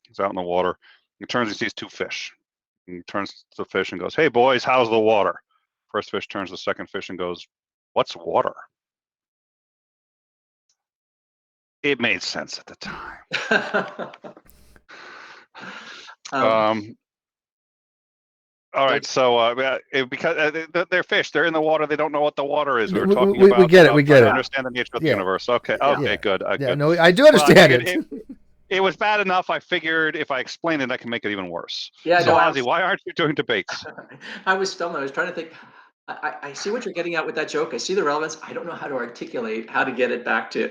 He's out in the water. He turns and sees two fish. He turns to the fish and goes, "Hey boys, how's the water?" First fish turns to the second fish and goes, "What's water?" It made sense at the time. All right, so because they're fish, they're in the water. They don't know what the water is. We were talking about. We get it. We get it. Understand the nature of the universe. Okay. Okay. Good. Good. No, I do understand it. It was bad enough. I figured if I explain it, I can make it even worse. Yeah. So, Ozzy, why aren't you doing debates? I was stumbling. I was trying to think. I see what you're getting at with that joke. I see the relevance. I don't know how to articulate how to get it back to.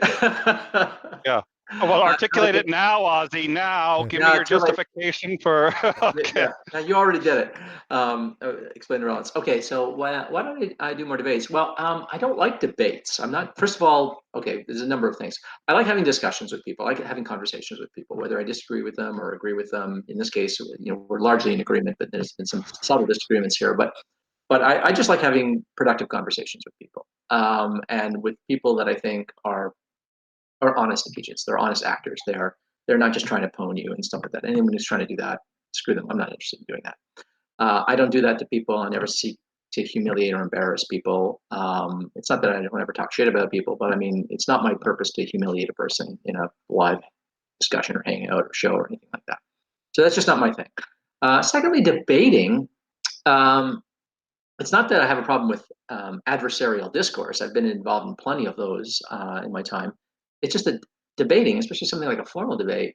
Yeah. Well, articulate it now, Ozzy. Now, give me your justification for. Okay. Yeah, you already did it. Explain the relevance. Okay, so why don't I do more debates? Well, I don't like debates. I'm not. First of all, okay, there's a number of things. I like having discussions with people. I like having conversations with people, whether I disagree with them or agree with them. In this case, we're largely in agreement, but there's been some subtle disagreements here. But I just like having productive conversations with people, and with people that I think are honest agents. They're honest actors. They're not just trying to pwn you and stuff like that. Anyone who's trying to do that, screw them. I'm not interested in doing that. I don't do that to people. I never seek to humiliate or embarrass people. It's not that I don't ever talk shit about people, but I mean, it's not my purpose to humiliate a person in a live discussion or hangout or show or anything like that. So that's just not my thing. Secondly, debating. It's not that I have a problem with adversarial discourse. I've been involved in plenty of those in my time. It's just that debating, especially something like a formal debate,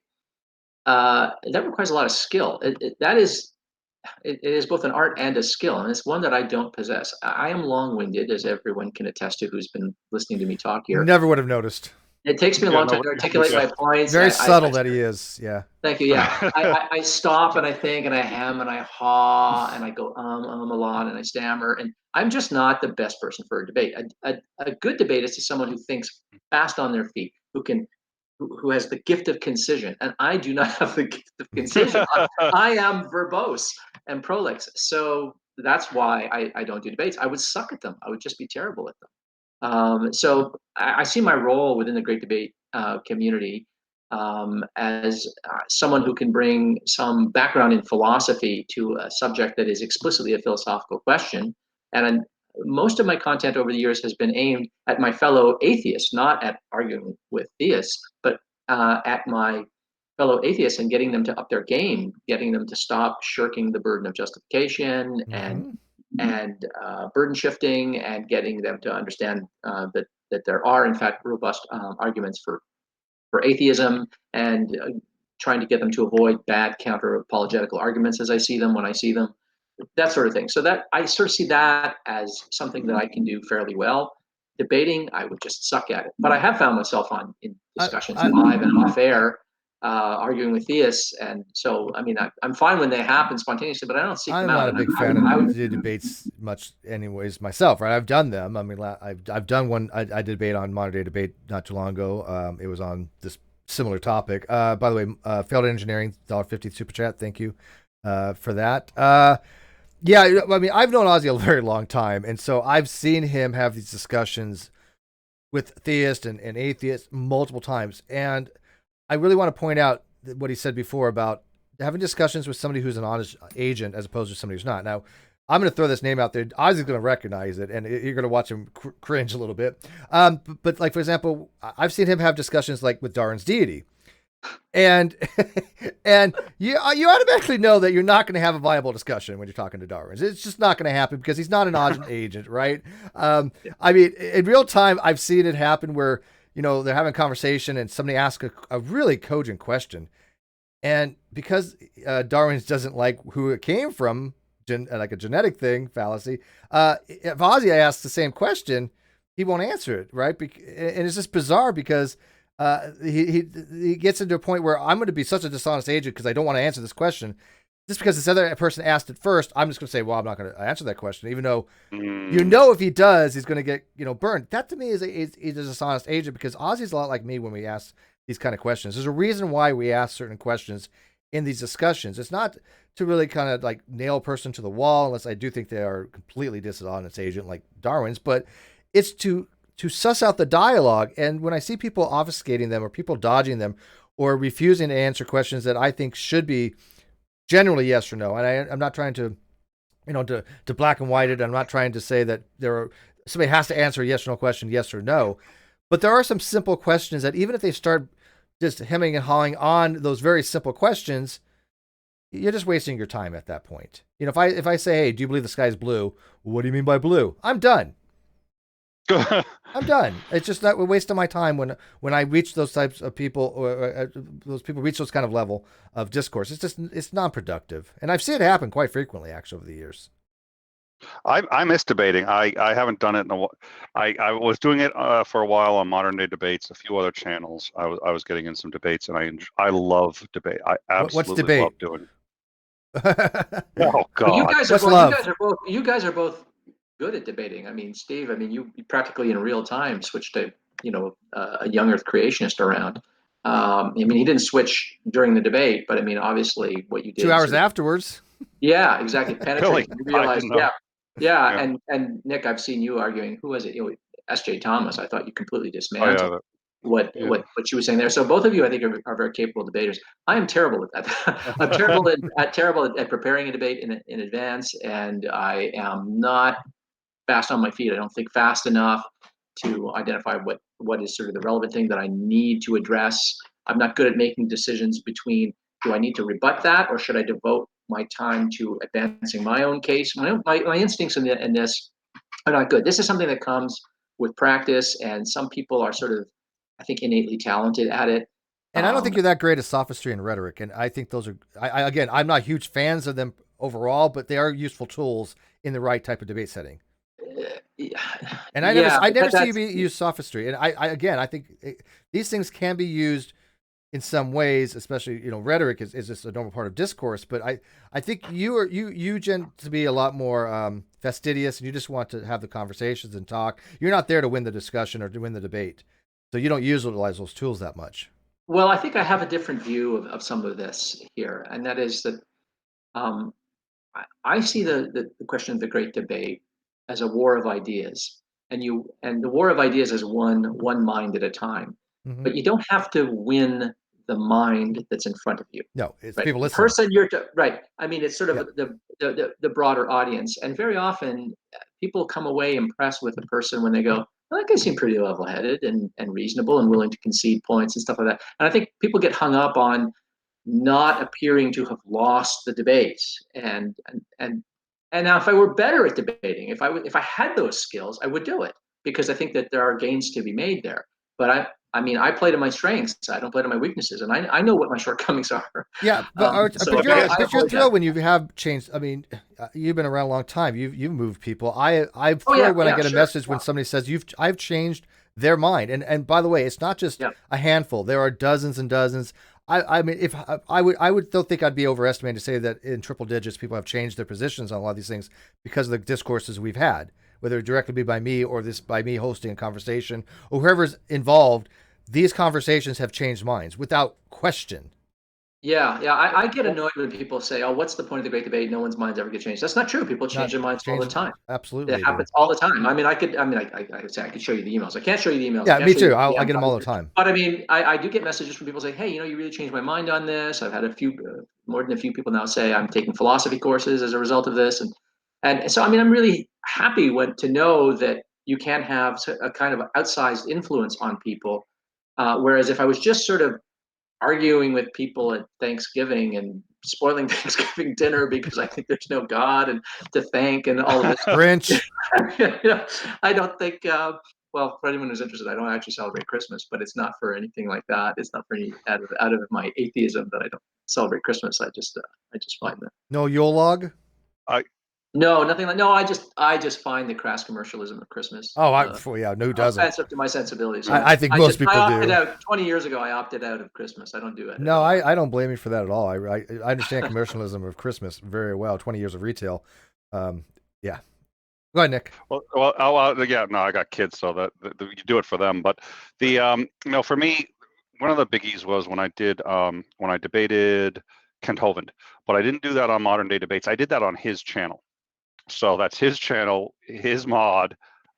that requires a lot of skill. It is both an art and a skill, and it's one that I don't possess. I am long-winded, as everyone can attest to who's been listening to me talk here. Never would have noticed. It takes me a long time to articulate my points. Very subtle that he is. Yeah. Thank you. Yeah. I stop and I think and I hem and I haw and I go a lot and I stammer, and I'm just not the best person for a debate. A good debate is to someone who thinks fast on their feet, who has the gift of concision, and I do not have the gift of concision. I am verbose and prolix, so that's why I don't do debates. I would suck at them. I would just be terrible at them. So I see my role within the great debate community as someone who can bring some background in philosophy to a subject that is explicitly a philosophical question. And most of my content over the years has been aimed at my fellow atheists, not at arguing with theists, but at my fellow atheists and getting them to up their game, getting them to stop shirking the burden of justification and burden shifting, and getting them to understand that there are in fact robust arguments for atheism, and trying to get them to avoid bad counter apologetical arguments as I see them when I see them, that sort of thing. So that I sort of see that as something that I can do fairly well. Debating, I would just suck at it. But I have found myself in discussions live and off air arguing with theists. And so, I mean, I'm fine when they happen spontaneously, but I don't seek I'm them out. not a And big fan of the debates much, anyways. Myself, right? I've done them. I mean, I've done one. I did debate on Modern Day Debate not too long ago. It was on this similar topic. By the way, Failed Engineering, $1.50 super chat. Thank you for that. Yeah, I mean, I've known Ozzy a very long time, and so I've seen him have these discussions with theists and atheists multiple times. And I really want to point out what he said before about having discussions with somebody who's an honest agent as opposed to somebody who's not. Now, I'm going to throw this name out there. Ozzy's going to recognize it, and you're going to watch him cringe a little bit. But like, for example, I've seen him have discussions like with Darwin's deity. And and you automatically know that you're not going to have a viable discussion when you're talking to Darwin. It's just not going to happen because he's not an honest agent, right? I mean, in real time, I've seen it happen where, they're having a conversation and somebody asks a really cogent question. And because Darwin doesn't like who it came from, like a genetic thing, fallacy, if Ozzy asks the same question, he won't answer it, right? And it's just bizarre because he gets into a point where I'm going to be such a dishonest agent because I don't want to answer this question. Just because this other person asked it first, I'm just going to say, well, I'm not going to answer that question, even though if he does, he's going to get burned. That to me is a dishonest agent because Ozzy's a lot like me when we ask these kind of questions. There's a reason why we ask certain questions in these discussions. It's not to really kind of like nail a person to the wall, unless I do think they are completely dishonest agent like Darwin's, but it's to suss out the dialogue. And when I see people obfuscating them or people dodging them or refusing to answer questions that I think should be generally yes or no, and I'm not trying to, to black and white it. I'm not trying to say that somebody has to answer a yes or no question, yes or no. But there are some simple questions that even if they start just hemming and hawing on those very simple questions, you're just wasting your time at that point. If I say, hey, do you believe the sky is blue? What do you mean by blue? I'm done. I'm done. It's just not a waste of my time when I reach those types of people or those people reach those kind of level of discourse. It's non-productive. And I've seen it happen quite frequently actually over the years. I miss debating. I haven't done it in a while. I was doing it for a while on Modern Day Debates, a few other channels. I was getting in some debates, and I love debate. I absolutely love doing it. Oh God! You guys are both good at debating. I mean, Steve, you practically in real time switched a young Earth creationist around. He didn't switch during the debate, but obviously what you did 2 hours afterwards. Yeah, exactly. Penetrate. Really? You realized, yeah. And Nick, I've seen you arguing. Who was it? S.J. Thomas. I thought you completely dismantled what she was saying there. So both of you, I think, are very capable debaters. I am terrible at that. I'm terrible at preparing a debate in advance, and I am not fast on my feet. I don't think fast enough to identify what is sort of the relevant thing that I need to address. I'm not good at making decisions between, do I need to rebut that or should I devote my time to advancing my own case? My instincts in this are not good. This is something that comes with practice, and some people are sort of, I think, innately talented at it. And I don't think you're that great at sophistry and rhetoric. And I think those are, again, I'm not huge fans of them overall, but they are useful tools in the right type of debate setting. And I never see you use sophistry. And I think these things can be used in some ways, especially, rhetoric is just a normal part of discourse. But I think you tend to be a lot more fastidious, and you just want to have the conversations and talk. You're not there to win the discussion or to win the debate. So you don't utilize those tools that much. Well, I think I have a different view of some of this here. And that is that I see the question of the great debate as a war of ideas, and the war of ideas is one mind at a time. Mm-hmm. But you don't have to win the mind that's in front of you. No, it's right? people listening. The person right. It's sort of the broader audience, and very often people come away impressed with a person when they go, well, that guy seemed pretty level-headed and reasonable and willing to concede points and stuff like that. And I think people get hung up on not appearing to have lost the debates. And now, if I were better at debating, if I had those skills, I would do it, because I think that there are gains to be made there. But I play to my strengths. I don't play to my weaknesses, and I know what my shortcomings are. Yeah, but you're thrilled when you have changed. You've been around a long time. You've moved people. I'm thrilled when I get a message when somebody says I've changed their mind. And by the way, it's not just a handful. There are dozens and dozens. I mean, if I would still think I'd be overestimating to say that in triple digits people have changed their positions on a lot of these things because of the discourses we've had, whether it directly be by me or this by me hosting a conversation or whoever's involved. These conversations have changed minds without question. Yeah, I get annoyed when people say, "Oh, what's the point of the great debate? No one's minds ever get changed." That's not true. People change Not their minds all the changed. time. Absolutely, It they do. happens all the time. I mean, I could say I could show you the emails. I can't show you the emails. I Yeah, can't me show you too. the I DM get them all the conversation. time. But I mean, I do get messages from people saying, "Hey, you really changed my mind on this." I've had a few, more than a few people now say I'm taking philosophy courses as a result of this, and so I mean, I'm really happy to know that you can have a kind of outsized influence on people. Whereas if I was just sort of arguing with people at Thanksgiving and spoiling Thanksgiving dinner because I think there's no God and to thank and all of this. Grinch. I don't think. Well, for anyone who's interested, I don't actually celebrate Christmas, but it's not for anything like that. It's not for any out of my atheism that I don't celebrate Christmas. I just find that. No Yule log. I No, nothing like. No, I just find the crass commercialism of Christmas Oh, yeah, no, who doesn't? offensive to my sensibilities. So I think most I people opted do. out 20 years ago. I opted out of Christmas. I don't do it at No, all. I don't blame you for that at all. I understand commercialism of Christmas very well. 20 years of retail. Yeah. Go ahead, Nick. yeah, no, I got kids, so that you do it for them. But for me, one of the biggies was when I debated Kent Hovind, but I didn't do that on Modern Day Debates. I did that on his channel. So that's his channel, his mod,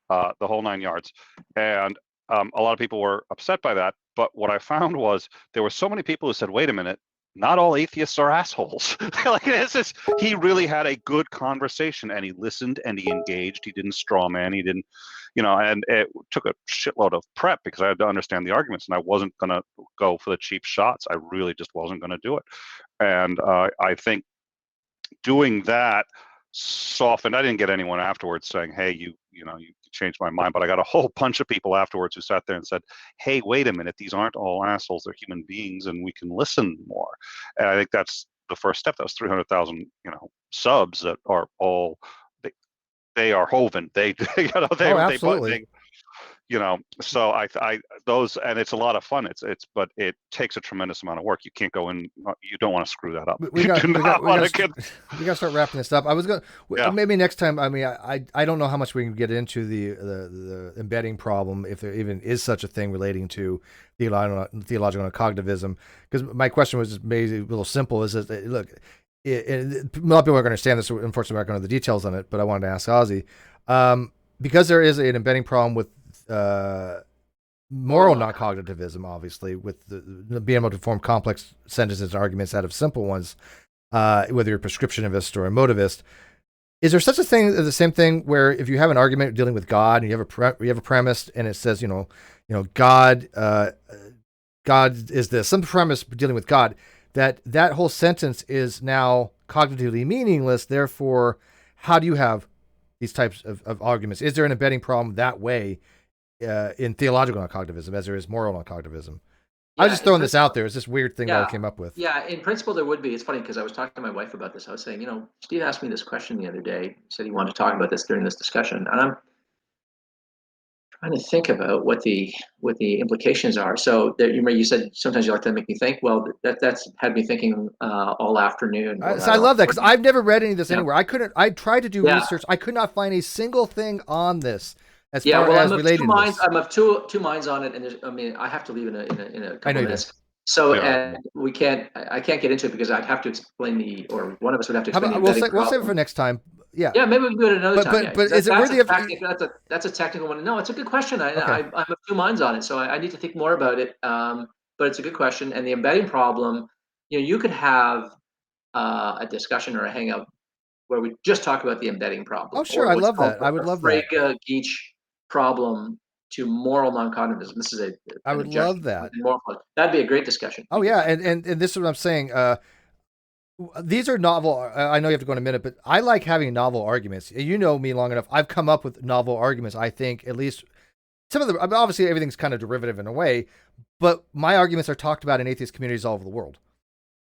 the whole 9 yards. And a lot of people were upset by that. But what I found was there were so many people who said, wait a minute, not all atheists are assholes. He really had a good conversation and he listened and he engaged. He didn't straw man. He didn't, and it took a shitload of prep because I had to understand the arguments and I wasn't going to go for the cheap shots. I really just wasn't going to do it. And I think doing that softened. I didn't get anyone afterwards saying, hey, you changed my mind, but I got a whole bunch of people afterwards who sat there and said, hey, wait a minute, these aren't all assholes, they're human beings and we can listen more. And I think that's the first step. That was 300,000 subs that are all they are Hovind. They Absolutely. So I those, and it's a lot of fun. But it takes a tremendous amount of work. You can't go in. You don't want to screw that up. We got to start wrapping this up. I was going maybe next time. I mean, I don't know how much we can get into the embedding problem, if there even is such a thing relating to theological noncognitivism. Because my question was just maybe a little simple. Is that look, a lot of people are going to understand this. Unfortunately, we're not going to know the details on it. But I wanted to ask Ozzy, because there is an embedding problem with moral non-cognitivism, obviously, with being able to form complex sentences and arguments out of simple ones, whether you're a prescriptionist or a motivist. Is there such a thing as the same thing where if you have an argument dealing with God and you have a premise and it says, God is this, some premise dealing with God, that whole sentence is now cognitively meaningless. Therefore, how do you have these types of arguments? Is there an embedding problem that way in theological noncognitivism as there is moral noncognitivism? I was just throwing this out there. It's this weird thing that I came up with. Yeah, in principle there would be. It's funny because I was talking to my wife about this. I was saying, Steve asked me this question the other day. He said he wanted to talk about this during this discussion, and I'm trying to think about what the implications are. So you said sometimes you like to make me think. Well, that's had me thinking all afternoon. So I love that because I've never read any of this anywhere. I tried to do research. I could not find a single thing on this. I'm of two minds on it, and I have to leave in a couple minutes. So and I can't get into it because I'd have to explain or one of us would have to explain. We'll save it for next time. Yeah, maybe we can do it another time. But is it worthy of? That's a technical one. No, it's a good question. I'm of two minds on it, so I need to think more about it. But it's a good question, and the embedding problem. You could have a discussion or a hangout where we just talk about the embedding problem. Oh, sure, I love that. I would love that. Frege-Geach problem to moral non-cognitivism. This is I would love that. That'd be a great discussion. Oh yeah, and this is what I'm saying. These are novel. I know you have to go in a minute, but I like having novel arguments. You know me long enough. I've come up with novel arguments. I think at least some of obviously everything's kind of derivative in a way, but my arguments are talked about in atheist communities all over the world.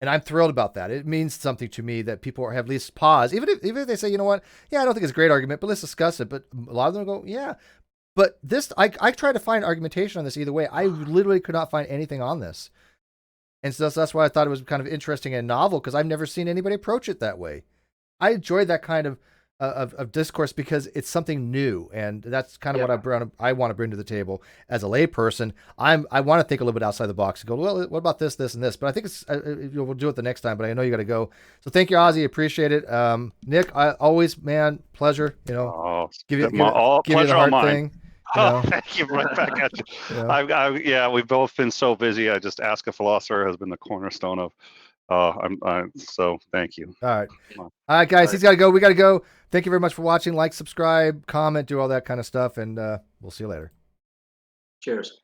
And I'm thrilled about that. It means something to me that people have at least pause, even if they say, you know what, I don't think it's a great argument, but let's discuss it. But a lot of them go, yeah. But this, I try to find argumentation on this either way. I literally could not find anything on this. And so that's why I thought it was kind of interesting and novel, because I've never seen anybody approach it that way. I enjoyed that kind of discourse because it's something new, and that's kind of what I want to bring to the table as a layperson. I want to think a little bit outside the box and go, well, what about this, this, and this? But I think it's we'll do it the next time. But I know you got to go, so thank you, Ozzy. Appreciate it. Nick, I always, man, pleasure. Give you the hard thing. Thank you. Right back at you. We've both been so busy. I just Ask a Philosopher has been the cornerstone of. So thank you. All right, guys. He's got to go. We got to go. Thank you very much for watching. Like, subscribe, comment, do all that kind of stuff, and we'll see you later. Cheers.